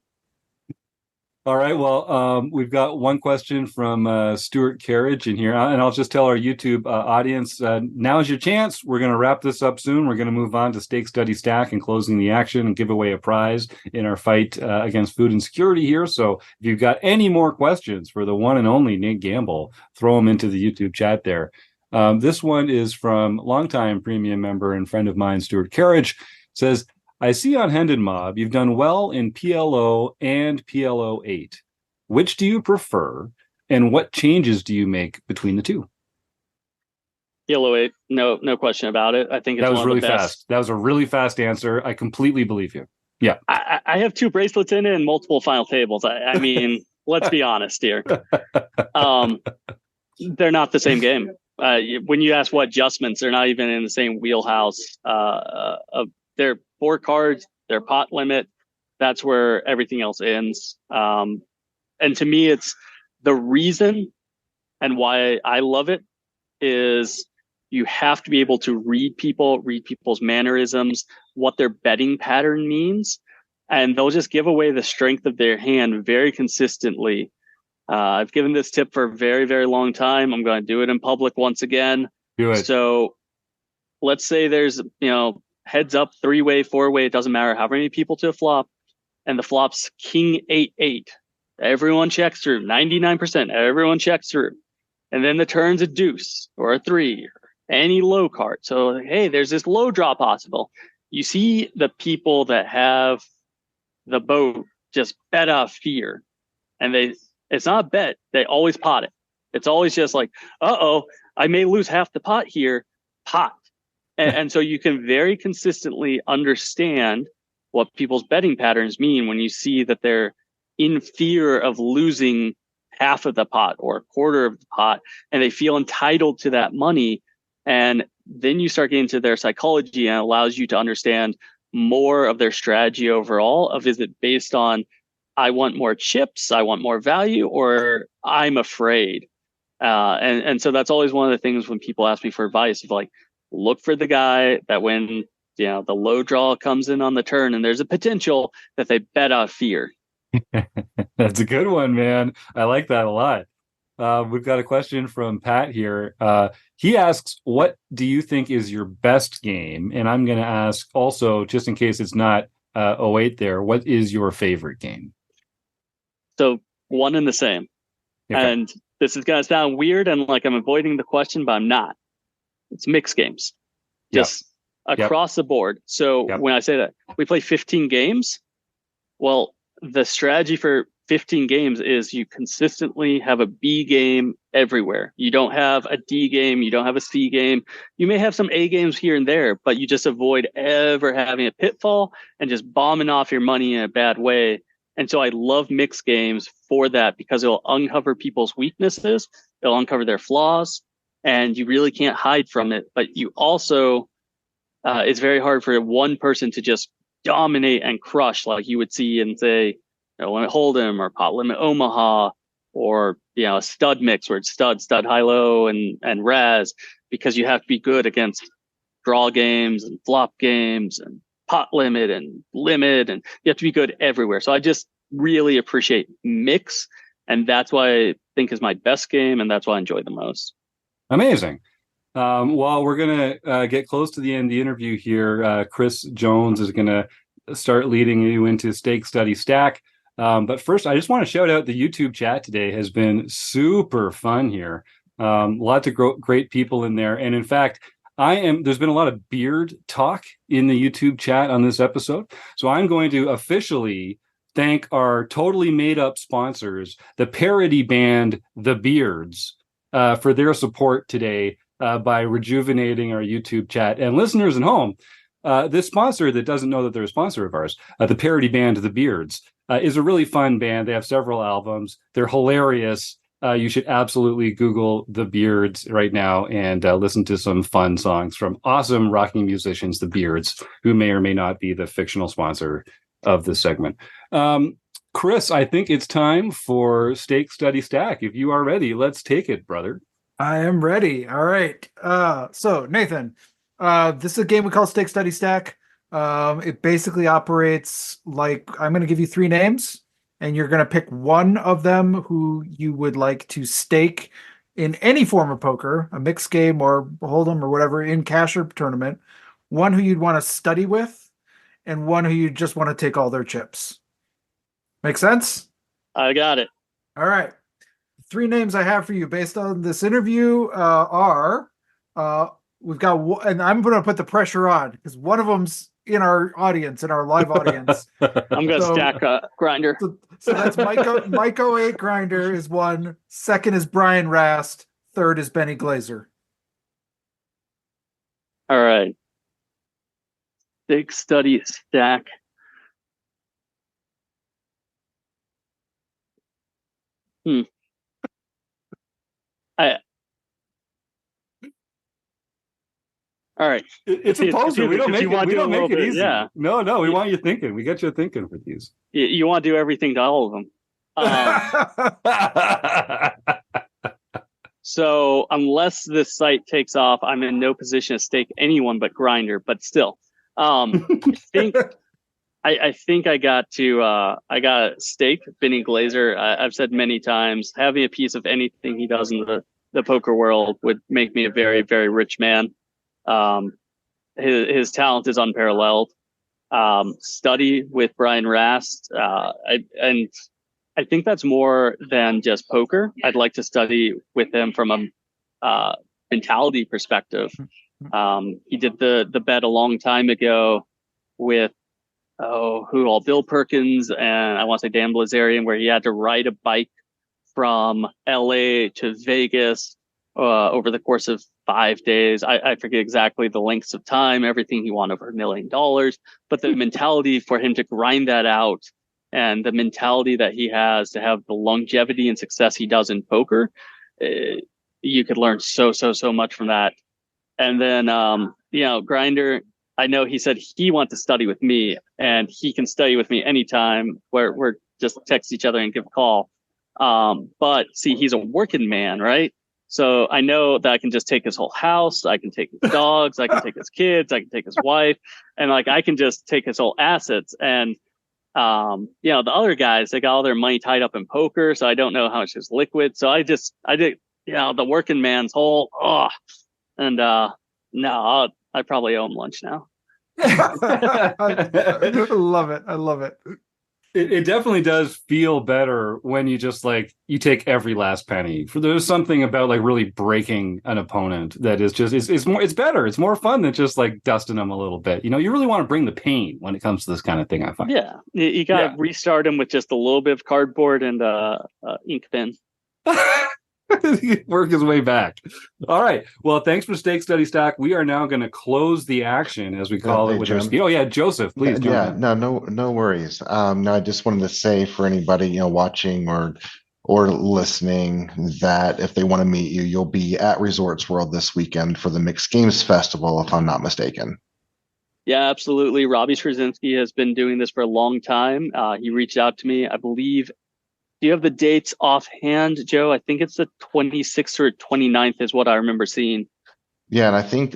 All right. Well, we've got one question from Stuart Carriage in here. And I'll just tell our YouTube audience, now is your chance. We're going to wrap this up soon. We're going to move on to Stake, Study, Stack and closing the action and give away a prize in our fight against food insecurity here. So if you've got any more questions for the one and only Nate Gamble, throw them into the YouTube chat there. This one is from longtime premium member and friend of mine, Stuart Carriage. Says, I see on Hendon Mob you've done well in PLO and PLO 8. Which do you prefer, and what changes do you make between the two? PLO 8, no question about it. I think it's That was one really of the best. fast. That was a really fast answer. I completely believe you. Yeah. I have 2 bracelets in it and multiple final tables. I mean, let's be honest here. They're not the same game. When you ask what adjustments, they're not even in the same wheelhouse. They're 4 cards, their pot limit. That's where everything else ends. And to me, it's the reason and why I love it is you have to be able to read people's mannerisms, what their betting pattern means, and they'll just give away the strength of their hand very consistently. I've given this tip for a very, very long time. I'm going to do it in public once again. Do it. So let's say there's, heads up, 3-way, 4-way, it doesn't matter, however many people to a flop, and the flop's king 8-8. Everyone checks through, 99%, everyone checks through. And then the turn's a deuce or a 3 or any low card. So, hey, there's this low draw possible. You see the people that have the boat just bet out of fear. And it's not a bet. They always pot it. It's always just like, I may lose half the pot here. Pot. And so you can very consistently understand what people's betting patterns mean when you see that they're in fear of losing half of the pot or a quarter of the pot, and they feel entitled to that money. And then you start getting into their psychology, and it allows you to understand more of their strategy overall of, is it based on, I want more chips, I want more value, or I'm afraid. And so that's always one of the things when people ask me for advice of like, look for the guy that when, the low draw comes in on the turn and there's a potential that they bet out of fear. That's a good one, man. I like that a lot. We've got a question from Pat here. He asks, what do you think is your best game? And I'm going to ask also, just in case it's not 08 there, what is your favorite game? So one and the same. Okay. And this is going to sound weird and like I'm avoiding the question, but I'm not. It's mixed games. Just across the board. So when I say that, we play 15 games. Well, the strategy for 15 games is you consistently have a B game everywhere. You don't have a D game. You don't have a C game. You may have some A games here and there, but you just avoid ever having a pitfall and just bombing off your money in a bad way. And so I love mixed games for that because it'll uncover people's weaknesses. It'll uncover their flaws, and you really can't hide from it. But you also, it's very hard for one person to just dominate and crush like you would see in, say, Limit Hold'em or Pot Limit Omaha, or a stud mix where it's stud high-low and Raz, because you have to be good against draw games and flop games and pot limit, and you have to be good everywhere. So I just really appreciate mix, and that's why I think is my best game, and that's why I enjoy the most. Amazing. Well, we're going to get close to the end of the interview here. Chris Jones is going to start leading you into Stake Study Stack. But first, I just want to shout out the YouTube chat today has been super fun here. Lots of great people in there. And in fact, there's been a lot of beard talk in the YouTube chat on this episode. So I'm going to officially thank our totally made up sponsors, the parody band, The Beards, for their support today by rejuvenating our YouTube chat. And listeners at home, this sponsor that doesn't know that they're a sponsor of ours, the parody band, The Beards, is a really fun band. They have several albums. They're hilarious. You should absolutely Google The Beards right now and listen to some fun songs from awesome rocking musicians, The Beards, who may or may not be the fictional sponsor of this segment. Chris, I think it's time for Stake Study Stack. If you are ready, let's take it, brother. I am ready. All right. So Nathan, this is a game we call Stake Study Stack. It basically operates like I'm going to give you 3 names, and you're going to pick one of them who you would like to stake in any form of poker, a mixed game or hold'em or whatever, in cash or tournament. One who you'd want to study with, and one who you just want to take all their chips. Make sense? I got it. All right. 3 names I have for you based on this interview are We've got, and I'm going to put the pressure on because one of them's in our audience, in our live audience. I'm going to stack Grinder. So that's Mike 08 Grinder is one. Second is Brian Rast. Third is Benny Glaser. All right. Big study stack. All right. It's a poster. We don't make it easy. Yeah. No, we want you thinking. We get you thinking for these. You want to do everything to all of them. So unless this site takes off, I'm in no position to stake anyone but Grinder. But still, I think I got to stake Benny Glaser. I've said many times, having a piece of anything he does in the poker world would make me a very, very rich man. His talent is unparalleled. Study with Brian Rast, and I think that's more than just poker. I'd like to study with him from a mentality perspective. He did the bet a long time ago with Bill Perkins and I want to say Dan Blazarian, where he had to ride a bike from LA to Vegas over the course of 5 days. I forget exactly the lengths of time, everything he won over $1 million, but the mentality for him to grind that out and the mentality that he has to have the longevity and success he does in poker, you could learn so much from that. And then, Grinder, I know he said he wants to study with me and he can study with me anytime where we're just text each other and give a call. But see, he's a working man, right? So I know that I can just take his whole house. I can take his dogs. I can take his kids. I can take his wife. And I can just take his whole assets. And, the other guys, they got all their money tied up in poker. So I don't know how much is liquid. So I did, the working man's whole, I probably owe him lunch now. I love it. It definitely does feel better when you just you take every last penny. There's something about really breaking an opponent that is just it's better. It's more fun than just dusting them a little bit. You really want to bring the pain when it comes to this kind of thing, I find. Yeah, you got to restart him with just a little bit of cardboard and ink pen. Work his way back. All right. Well, thanks for Stake Study Stack. We are now going to close the action, as we call it. With Jim. Joseph, please. No worries. No, I just wanted to say for anybody watching or listening that if they want to meet you, you'll be at Resorts World this weekend for the Mixed Games Festival, if I'm not mistaken. Yeah, absolutely. Robbie Straczynski has been doing this for a long time. He reached out to me, I believe. Do you have the dates offhand, Joe? I think it's the 26th or 29th is what I remember seeing. Yeah, and I think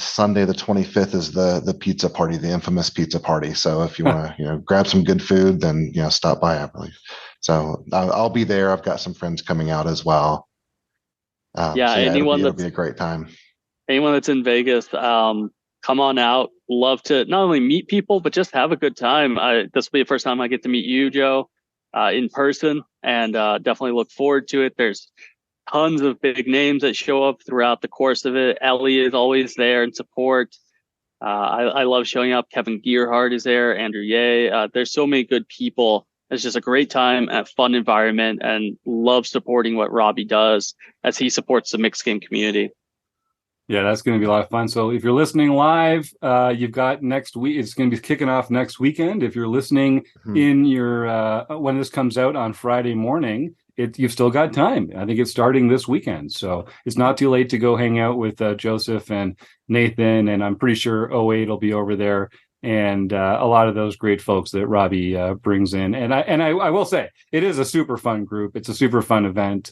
Sunday the 25th is the pizza party, the infamous pizza party. So if you want to grab some good food, then stop by, I believe. So I'll be there. I've got some friends coming out as well. It'll be a great time. Anyone that's in Vegas, come on out. Love to not only meet people, but just have a good time. This will be the first time I get to meet you, Joe. In person, and definitely look forward to it. There's tons of big names that show up throughout the course of it. Ellie is always there in support. I love showing up. Kevin Gearhart is there. Andrew Ye. There's so many good people. It's just a great time, a fun environment, and love supporting what Robbie does as he supports the mixed game community. Yeah, that's going to be a lot of fun. So if you're listening live, you've got next week. It's going to be kicking off next weekend. If you're listening in your when this comes out on Friday morning, you've still got time. I think it's starting this weekend. So it's not too late to go hang out with Joseph and Nathan. And I'm pretty sure 08 will be over there. And a lot of those great folks that Robbie brings in. And I will say, it is a super fun group. It's a super fun event.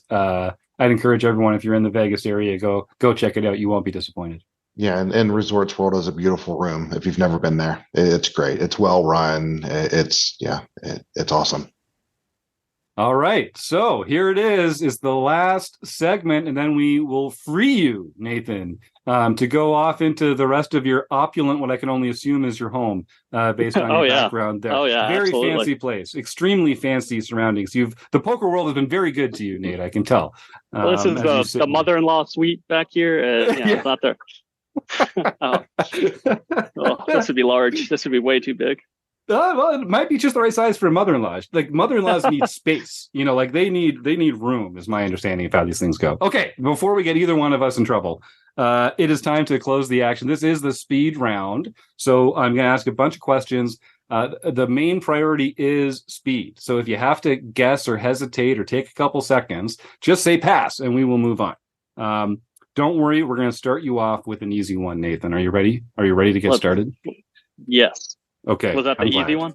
I'd encourage everyone, if you're in the Vegas area, go check it out. You won't be disappointed. Yeah, and Resorts World is a beautiful room. If you've never been there, it's great. It's well run. It's awesome. All right, so here it is the last segment, and then we will free you, Nathan, to go off into the rest of your opulent, what I can only assume is your home, based on your background there. Oh yeah, very absolutely. fancy place, extremely fancy surroundings. The poker world has been very good to you, Nate. I can tell. Well, this is the mother-in-law suite back here. It's not there. This would be large. This would be way too big. Well, it might be just the right size for a mother-in-law. Like mother-in-laws need space, like they need room, is my understanding of how these things go. Okay, before we get either one of us in trouble, it is time to close the action. This is the speed round, so I'm going to ask a bunch of questions. The main priority is speed. So if you have to guess or hesitate or take a couple seconds, just say pass, and we will move on. Don't worry, we're going to start you off with an easy one, Nathan. Are you ready? Are you ready to get started? Yes. Okay. Was that the easy one?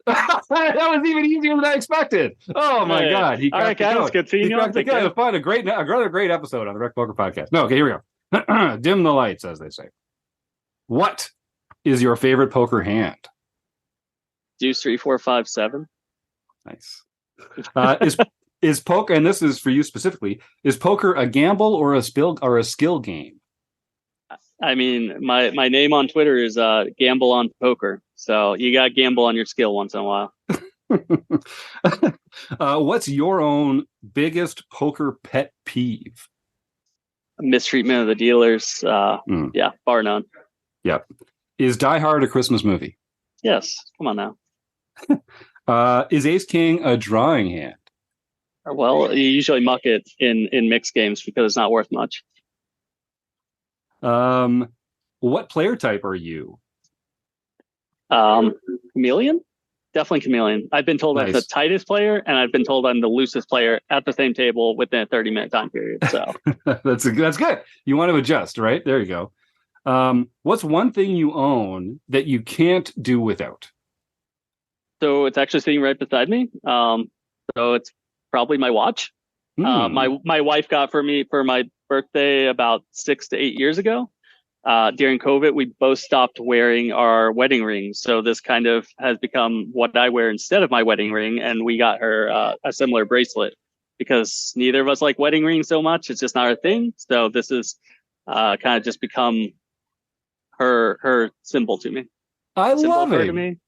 That was even easier than I expected. Oh my God! All right, guys. Good seeing you. Fun. Another great episode on the RecPoker podcast. No, okay, here we go. Dim the lights, as they say. What is your favorite poker hand? Deuce 3, 4, 5, 7. Nice. Is poker, and this is for you specifically, is poker a gamble or a skill game? I mean, my name on Twitter is Gamble on Poker. So you got to gamble on your skill once in a while. What's your own biggest poker pet peeve? Mistreatment of the dealers. Yeah, bar none. Yep. Is Die Hard a Christmas movie? Yes. Come on now. Is Ace King a drawing hand? Well, you usually muck it in mixed games because it's not worth much. What player type are you? Chameleon? Definitely chameleon. I've been told I'm the tightest player, and I've been told I'm the loosest player at the same table within a 30-minute time period. So that's good. You want to adjust, right? There you go. What's one thing you own that you can't do without? So it's actually sitting right beside me. So it's probably my watch. My wife got for me for my birthday about 6 to 8 years ago. During COVID, we both stopped wearing our wedding rings. So this kind of has become what I wear instead of my wedding ring. And we got her a similar bracelet because neither of us like wedding rings so much. It's just not our thing. So this is kind of just become her symbol to me. I love it. To me.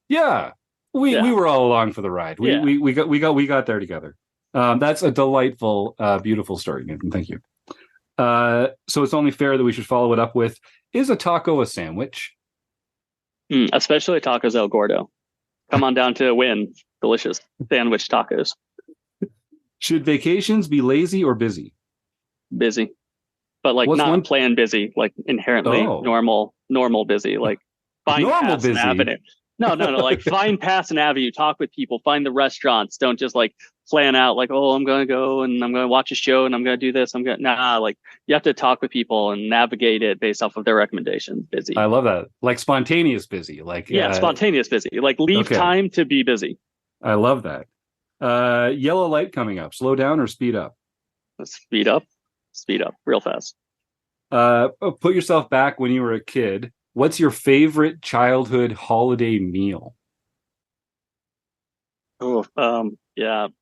Yeah. We were all along for the ride. We got there together. That's a delightful, beautiful story, Nathan. Thank you. So it's only fair that we should follow it up with, is a taco a sandwich? Especially tacos El Gordo. Come on down to Win. Delicious sandwich tacos. Should vacations be lazy or busy? Busy. But not planned busy, like inherently normal busy, like find normal busy. An avenue. No, like find past an avenue, talk with people, find the restaurants. Don't just like plan out like, I'm going to go and I'm going to watch a show and I'm going to do this. Like you have to talk with people and navigate it based off of their recommendations. Busy. I love that. Like spontaneous busy. Like spontaneous busy. Like leave time to be busy. I love that. Yellow light coming up. Slow down or speed up? Speed up real fast. Put yourself back when you were a kid. What's your favorite childhood holiday meal?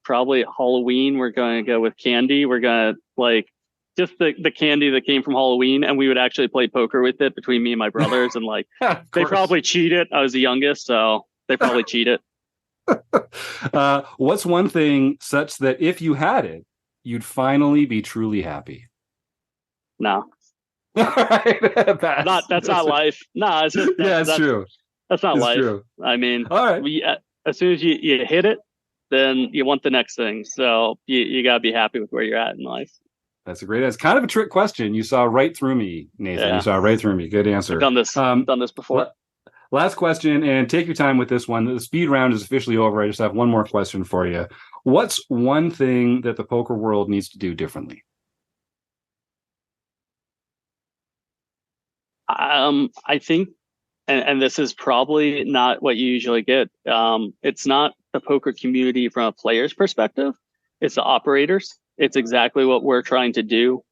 Probably Halloween. We're going to go with candy. We're going to like just the candy that came from Halloween, and we would actually play poker with it between me and my brothers. And like they probably cheat it. I was the youngest, so they probably cheat it. What's one thing such that if you had it, you'd finally be truly happy? No. That's not life. No, it's just, that's true. That's not life. True. I mean, all right. As soon as you hit it, then you want the next thing. So you got to be happy with where you're at in life. That's a great answer. Kind of a trick question. You saw right through me, Nathan. Yeah. You saw right through me. Good answer. I've done this before. Last question, and take your time with this one. The speed round is officially over. I just have one more question for you. What's one thing that the poker world needs to do differently? I think, and this is probably not what you usually get. It's not the poker community from a player's perspective. It's the operators. It's exactly what we're trying to do.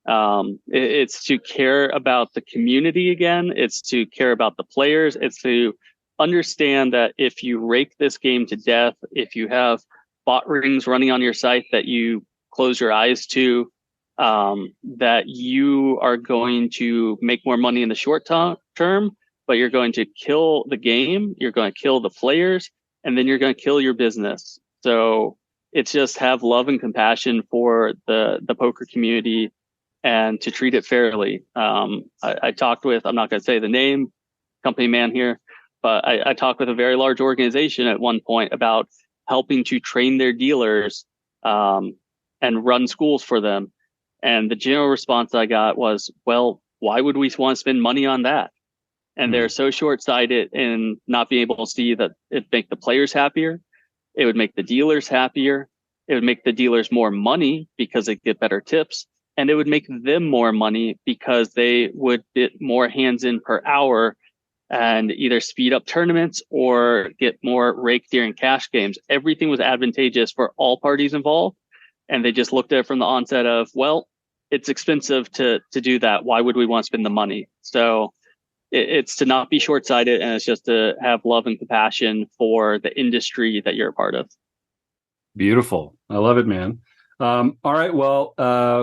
It's to care about the community again. It's to care about the players. It's to understand that if you rake this game to death, if you have bot rings running on your site that you close your eyes to, that you are going to make more money in the short term, but you're going to kill the game, you're going to kill the players, and then you're going to kill your business. So it's just have love and compassion for the poker community and to treat it fairly. I talked with, I'm not going to say the name, company man here, but I talked with a very large organization at one point about helping to train their dealers and run schools for them. And the general response I got was, well, why would we want to spend money on that? And they're so short-sighted in not being able to see that it'd make the players happier. It would make the dealers happier. It would make the dealers more money because they get better tips. And it would make them more money because they would get more hands in per hour and either speed up tournaments or get more rake during cash games. Everything was advantageous for all parties involved. And they just looked at it from the onset of, well, it's expensive to do that. Why would we want to spend the money? So it's to not be short-sighted, and it's just to have love and compassion for the industry that you're a part of. Beautiful. I love it, man. All right. Well,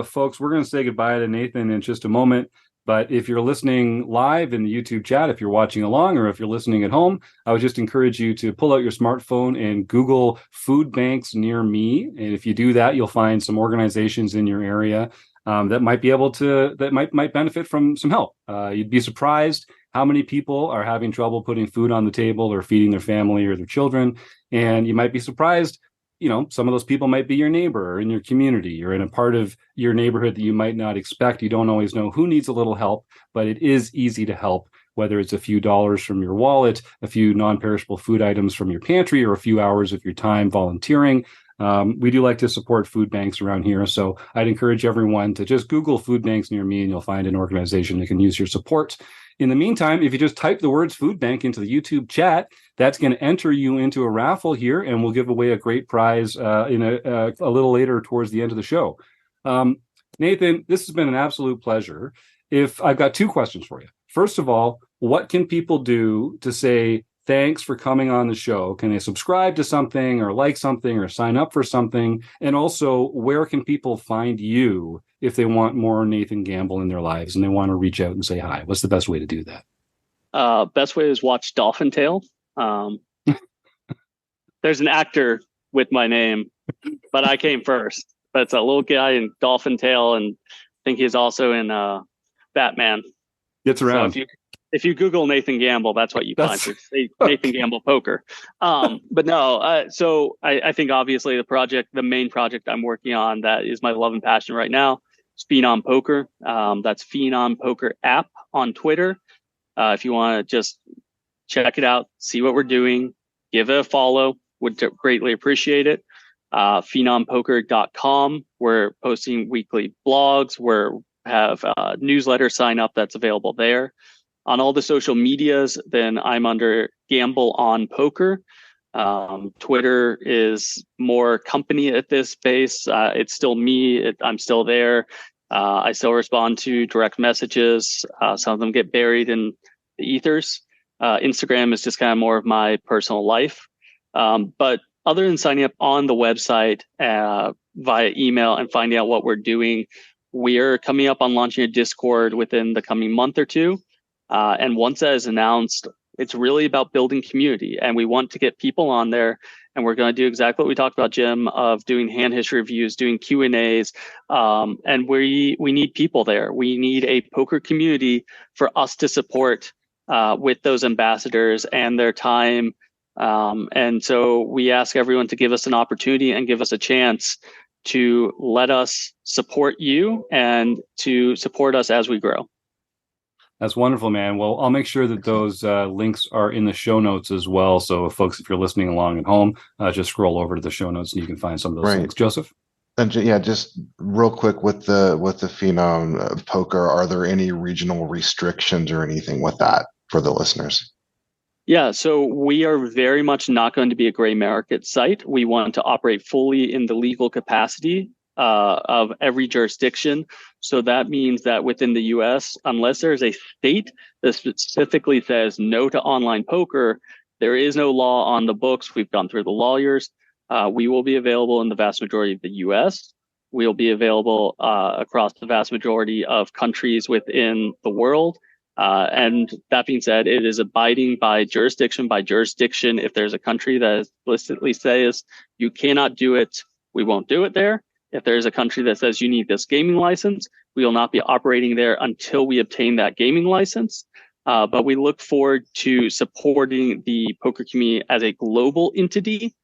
folks, we're going to say goodbye to Nathan in just a moment. But if you're listening live in the YouTube chat, if you're watching along, or if you're listening at home, I would just encourage you to pull out your smartphone and Google food banks near me. And if you do that, you'll find some organizations in your area that might be able to, that might benefit from some help. You'd be surprised how many people are having trouble putting food on the table or feeding their family or their children. And you might be surprised, you know, some of those people might be your neighbor or in your community or in a part of your neighborhood that you might not expect. You don't always know who needs a little help, but it is easy to help, whether it's a few dollars from your wallet, a few non-perishable food items from your pantry, or a few hours of your time volunteering. We do like to support food banks around here. So I'd encourage everyone to just Google food banks near me and you'll find an organization that can use your support. In the meantime, if you just type the words food bank into the YouTube chat, that's going to enter you into a raffle here, and we'll give away a great prize in a little later towards the end of the show. Nathan, this has been an absolute pleasure. If I've got two questions for you. First of all, what can people do to say thanks for coming on the show? Can they subscribe to something or like something or sign up for something? And also, where can people find you if they want more Nathan Gamble in their lives and they want to reach out and say hi? What's the best way to do that? Best way is watch Dolphin Tale. There's an actor with my name, but I came first. But it's a little guy in Dolphin Tale, and I think he's also in Batman. Gets around. So if you Google Nathan Gamble, that's what you find. Nathan Gamble Poker. But no, so I think obviously the main project I'm working on that is my love and passion right now is Phenom Poker. That's Phenom Poker app on Twitter. If you want to just check it out, see what we're doing, give it a follow, would greatly appreciate it. PhenomPoker.com. We're posting weekly blogs. We have a newsletter sign up that's available there. On all the social medias, then I'm under Gamble on Poker. Twitter is more company at this space. It's still me. I'm still there. I still respond to direct messages. Some of them get buried in the ethers. Instagram is just kind of more of my personal life. But other than signing up on the website via email and finding out what we're doing, we're coming up on launching a Discord within the coming month or two. And once that is announced, it's really about building community. And we want to get people on there. And we're going to do exactly what we talked about, Jim, of doing hand history reviews, doing Q&As. And we need people there. We need a poker community for us to support with those ambassadors and their time. And so we ask everyone to give us an opportunity and give us a chance to let us support you and to support us as we grow. That's wonderful, man. Well, I'll make sure that those links are in the show notes as well. So folks, if you're listening along at home, just scroll over to the show notes and you can find some of those links. Joseph? And yeah, just real quick with the Phenom Poker, are there any regional restrictions or anything with that for the listeners? Yeah, so we are very much not going to be a gray market site. We want to operate fully in the legal capacity of every jurisdiction. So that means that within the US, unless there is a state that specifically says no to online poker, there is no law on the books. We've gone through the lawyers. We will be available in the vast majority of the US. We'll be available across the vast majority of countries within the world. And that being said, it is abiding by jurisdiction. If there's a country that explicitly says you cannot do it, we won't do it there. If there's a country that says you need this gaming license, we will not be operating there until we obtain that gaming license. But we look forward to supporting the poker community as a global entity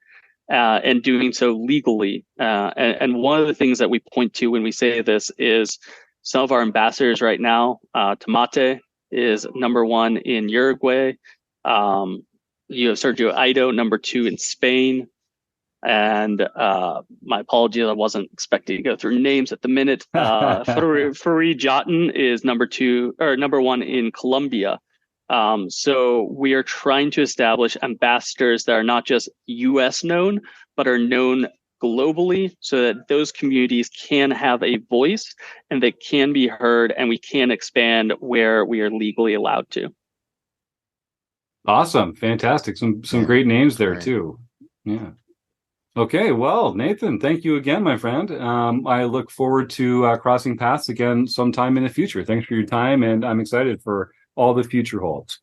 and doing so legally. And one of the things that we point to when we say this is some of our ambassadors right now. Tomate is number 1 in Uruguay. You have Sergio Aido, number 2 in Spain. And my apologies, I wasn't expecting to go through names at the minute. Farid Jatan is number 1 in Colombia. So we are trying to establish ambassadors that are not just US known, but are known globally, so that those communities can have a voice and they can be heard, and we can expand where we are legally allowed to. Awesome. Fantastic. Some great names there too. Yeah. Okay, well, Nathan, thank you again, my friend. I look forward to crossing paths again sometime in the future. Thanks for your time, and I'm excited for all the future holds.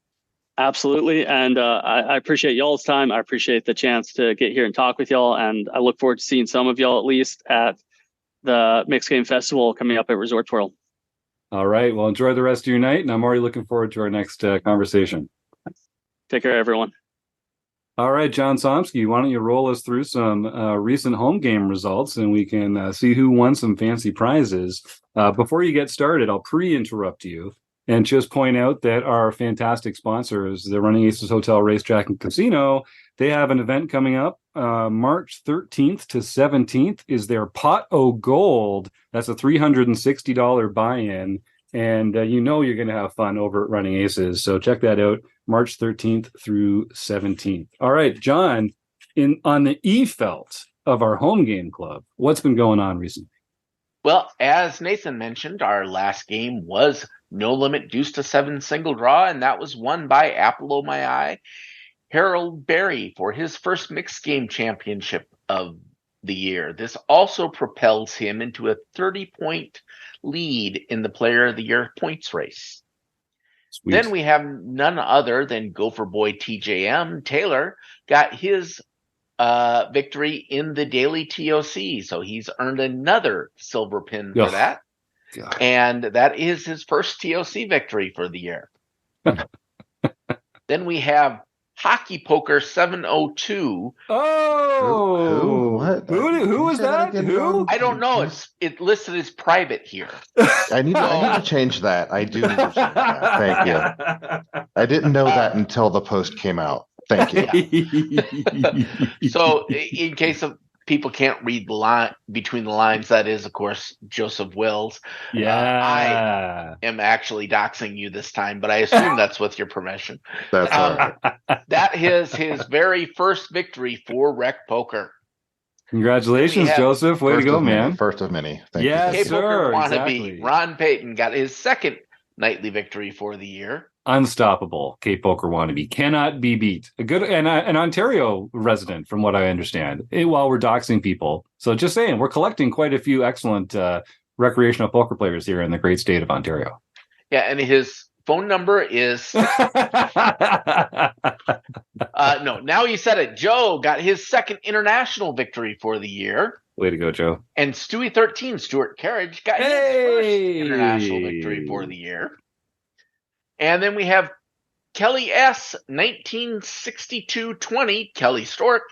Absolutely, and I appreciate y'all's time. I appreciate the chance to get here and talk with y'all, and I look forward to seeing some of y'all at least at the Mixed Game Festival coming up at Resorts World. All right, well, enjoy the rest of your night, and I'm already looking forward to our next conversation. Take care, everyone. All right, John Somsky, why don't you roll us through some recent home game results, and we can see who won some fancy prizes. Before you get started, I'll pre-interrupt you and just point out that our fantastic sponsors, the Running Aces Hotel, Racetrack, and Casino, they have an event coming up. March 13th to 17th is their Pot O Gold. That's a $360 buy-in. And you're going to have fun over at Running Aces. So check that out, March 13th through 17th. All right, John, on the E-Felt of our home game club, what's been going on recently? Well, as Nathan mentioned, our last game was No Limit Deuce to 7 single draw, and that was won by Apple O' My Eye, Harold Berry, for his first mixed game championship of the year. This also propels him into a 30-point lead in the Player of the Year points race. Sweet. Then we have none other than Gopher Boy TJM. Taylor got his victory in the daily TOC, so he's earned another silver pin for that. God. And that is his first TOC victory for the year. Then we have Hockey Poker 702. Oh, what? Who was that? Who? I don't know. It listed as private here. I need to change that. I do need to change that. Thank you. I didn't know that until the post came out. Thank you. So, in case of people can't read the line between the lines, that is, of course, Joseph Wills. Yeah. I am actually doxing you this time, but I assume that's with your permission. That's all right. That is his very first victory for RecPoker. Congratulations, Joseph. Way to go, man. First of many. Thank you. Yes, sir. Exactly. Ron Payton got his second nightly victory for the year. Unstoppable. Cape Poker wannabe cannot be beat. A good and an Ontario resident, from what I understand. While we're doxing people, so just saying, we're collecting quite a few excellent recreational poker players here in the great state of Ontario. Yeah, and his phone number is no. Now you said it. Joe got his second international victory for the year. Way to go, Joe! And Stewie 13, Stuart Carriage, got his first international victory for the year. And then we have Kelly S. 1962-20. Kelly Stork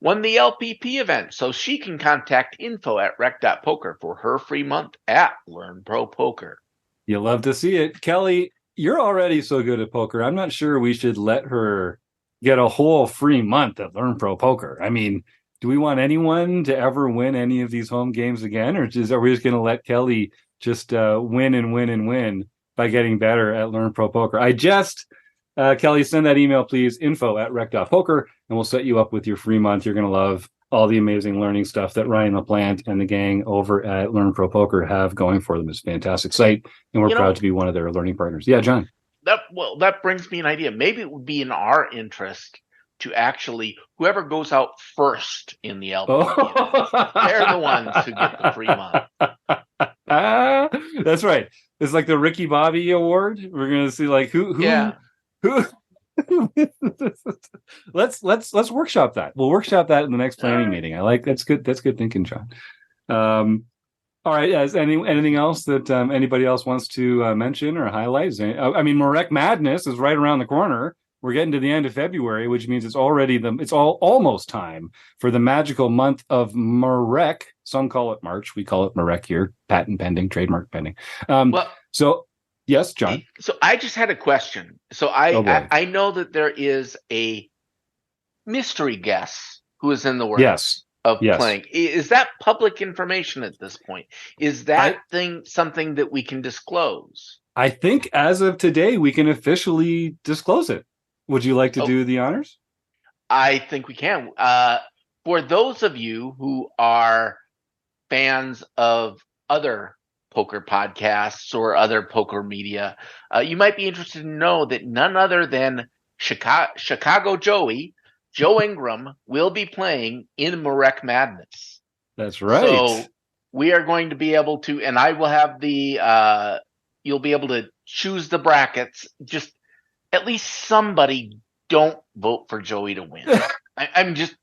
won the LPP event, so she can contact info@rec.poker for her free month at Learn Pro Poker. You love to see it. Kelly, you're already so good at poker. I'm not sure we should let her get a whole free month at Learn Pro Poker. I mean, do we want anyone to ever win any of these home games again? Or are we just going to let Kelly just win and win and win by getting better at Learn Pro Poker? Kelly, send that email, please, info@rec.poker, and we'll set you up with your free month. You're going to love all the amazing learning stuff that Ryan LaPlante and the gang over at Learn Pro Poker have going for them. It's a fantastic site, and we're proud to be one of their learning partners. Yeah, John. That brings me an idea. Maybe it would be in our interest to actually whoever goes out first in the LPGA. They're the ones who get the free month. That's right. It's like the Ricky Bobby Award. We're gonna see like who let's workshop that. We'll workshop that in the next planning meeting. I like that's good thinking, John. All right, is anything else that anybody else wants to mention or highlight? I mean, Marek Madness is right around the corner. We're getting to the end of February, which means it's almost time for the magical month of Marek. Some call it March. We call it Marek here. Patent pending, trademark pending. So yes, John. So I just had a question. So I know that there is a mystery guest who is in the works of playing. Is that public information at this point? Is that something that we can disclose? I think as of today, we can officially disclose it. Would you like to do the honors? I think we can. For those of you who are fans of other poker podcasts or other poker media, you might be interested to know that none other than Chicago Joe Ingram, will be playing in Marek Madness. That's right. So we are going to be able to, and I will have you'll be able to choose the brackets. Just at least somebody don't vote for Joey to win. I'm just,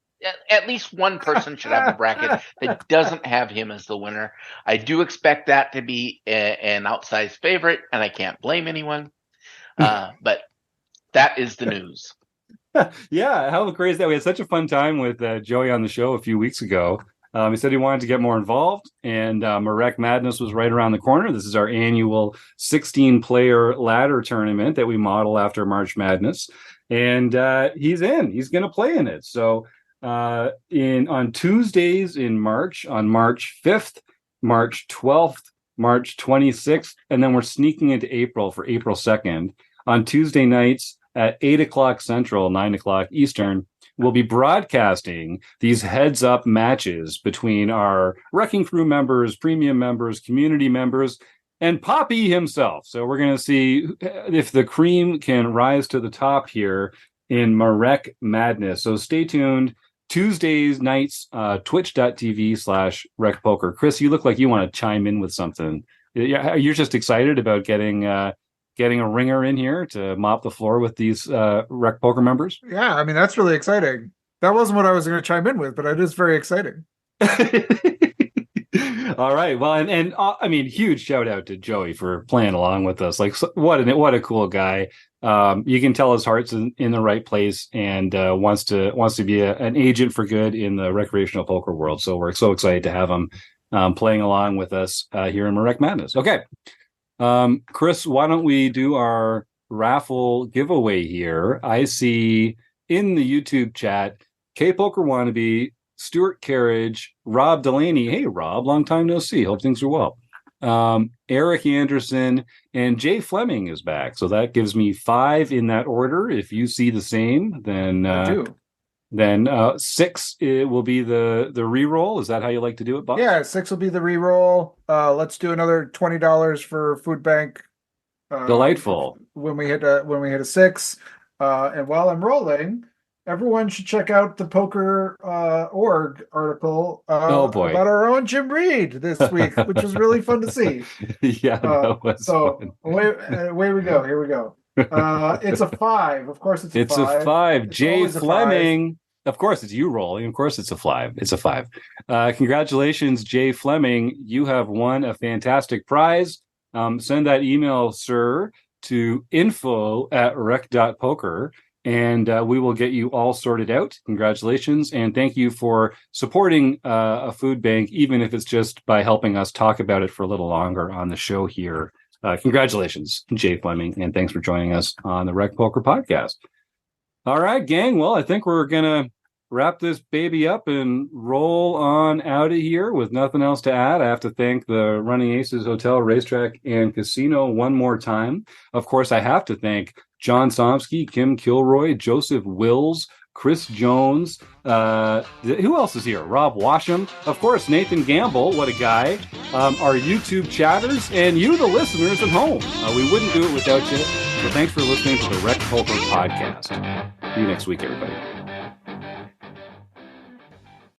at least one person should have a bracket that doesn't have him as the winner. I do expect that to be an outsized favorite, and I can't blame anyone. But that is the news. Yeah, how great is that? We had such a fun time with Joey on the show a few weeks ago. He said he wanted to get more involved, and Marek Madness was right around the corner. This is our annual 16-player ladder tournament that we model after March Madness, and he's in. He's going to play in it. So on Tuesdays in March, on March 5th, March 12th, March 26th, and then we're sneaking into April for April 2nd. On Tuesday nights at 8 o'clock Central, 9 o'clock Eastern, we'll be broadcasting these heads-up matches between our RECing Crew members, premium members, community members, and Poppy himself. So we're going to see if the cream can rise to the top here in Marek Madness. So stay tuned. Tuesdays nights, twitch.tv/RecPoker. Chris, you look like you want to chime in with something. You're just excited about getting a ringer in here to mop the floor with these RecPoker members? Yeah, I mean, that's really exciting. That wasn't what I was going to chime in with, but it is very exciting. All right. Well, and I mean, huge shout out to Joey for playing along with us. Like, what a cool guy. You can tell his heart's in the right place and wants to be an agent for good in the recreational poker world. So we're so excited to have him playing along with us here in Marek Madness. Okay. Chris, why don't we do our raffle giveaway here? I see in the YouTube chat, K-Poker Wannabe, Stuart Carriage, Rob Delaney. Hey, Rob, long time no see. Hope things are well. Eric Anderson and Jay Fleming is back. So that gives me 5 in that order. If you see the same, then I do. Then 6 it will be the re-roll. Is that how you like to do it, Bob? Yeah, 6 will be the re-roll. Let's do another $20 for food bank. Delightful. When we hit a 6. And while I'm rolling, everyone should check out the Poker Org article about our own Jim Reid this week, which was really fun to see. Yeah, that was fun. Away we go. Here we go. It's a 5. Of course, it's a 5. It's a 5. Jay Fleming. 5. Of course, it's you rolling. Of course, it's a 5. It's a 5. Congratulations, Jay Fleming. You have won a fantastic prize. Send that email, sir, to info@rec.poker, and we will get you all sorted out. Congratulations, and thank you for supporting a food bank, even if it's just by helping us talk about it for a little longer on the show here. Congratulations, Jay Fleming, and thanks for joining us on the RecPoker podcast. All right, gang. Well, I think we're going to wrap this baby up and roll on out of here with nothing else to add. I have to thank the Running Aces Hotel, Racetrack, and Casino one more time. Of course, I have to thank John Somsky, Kim Kilroy, Joseph Wills, Chris Jones. Who else is here? Rob Washam. Of course, Nathan Gamble. What a guy. Our YouTube chatters, and you, the listeners at home. We wouldn't do it without you. So thanks for listening to the RecPoker podcast. See you next week, everybody.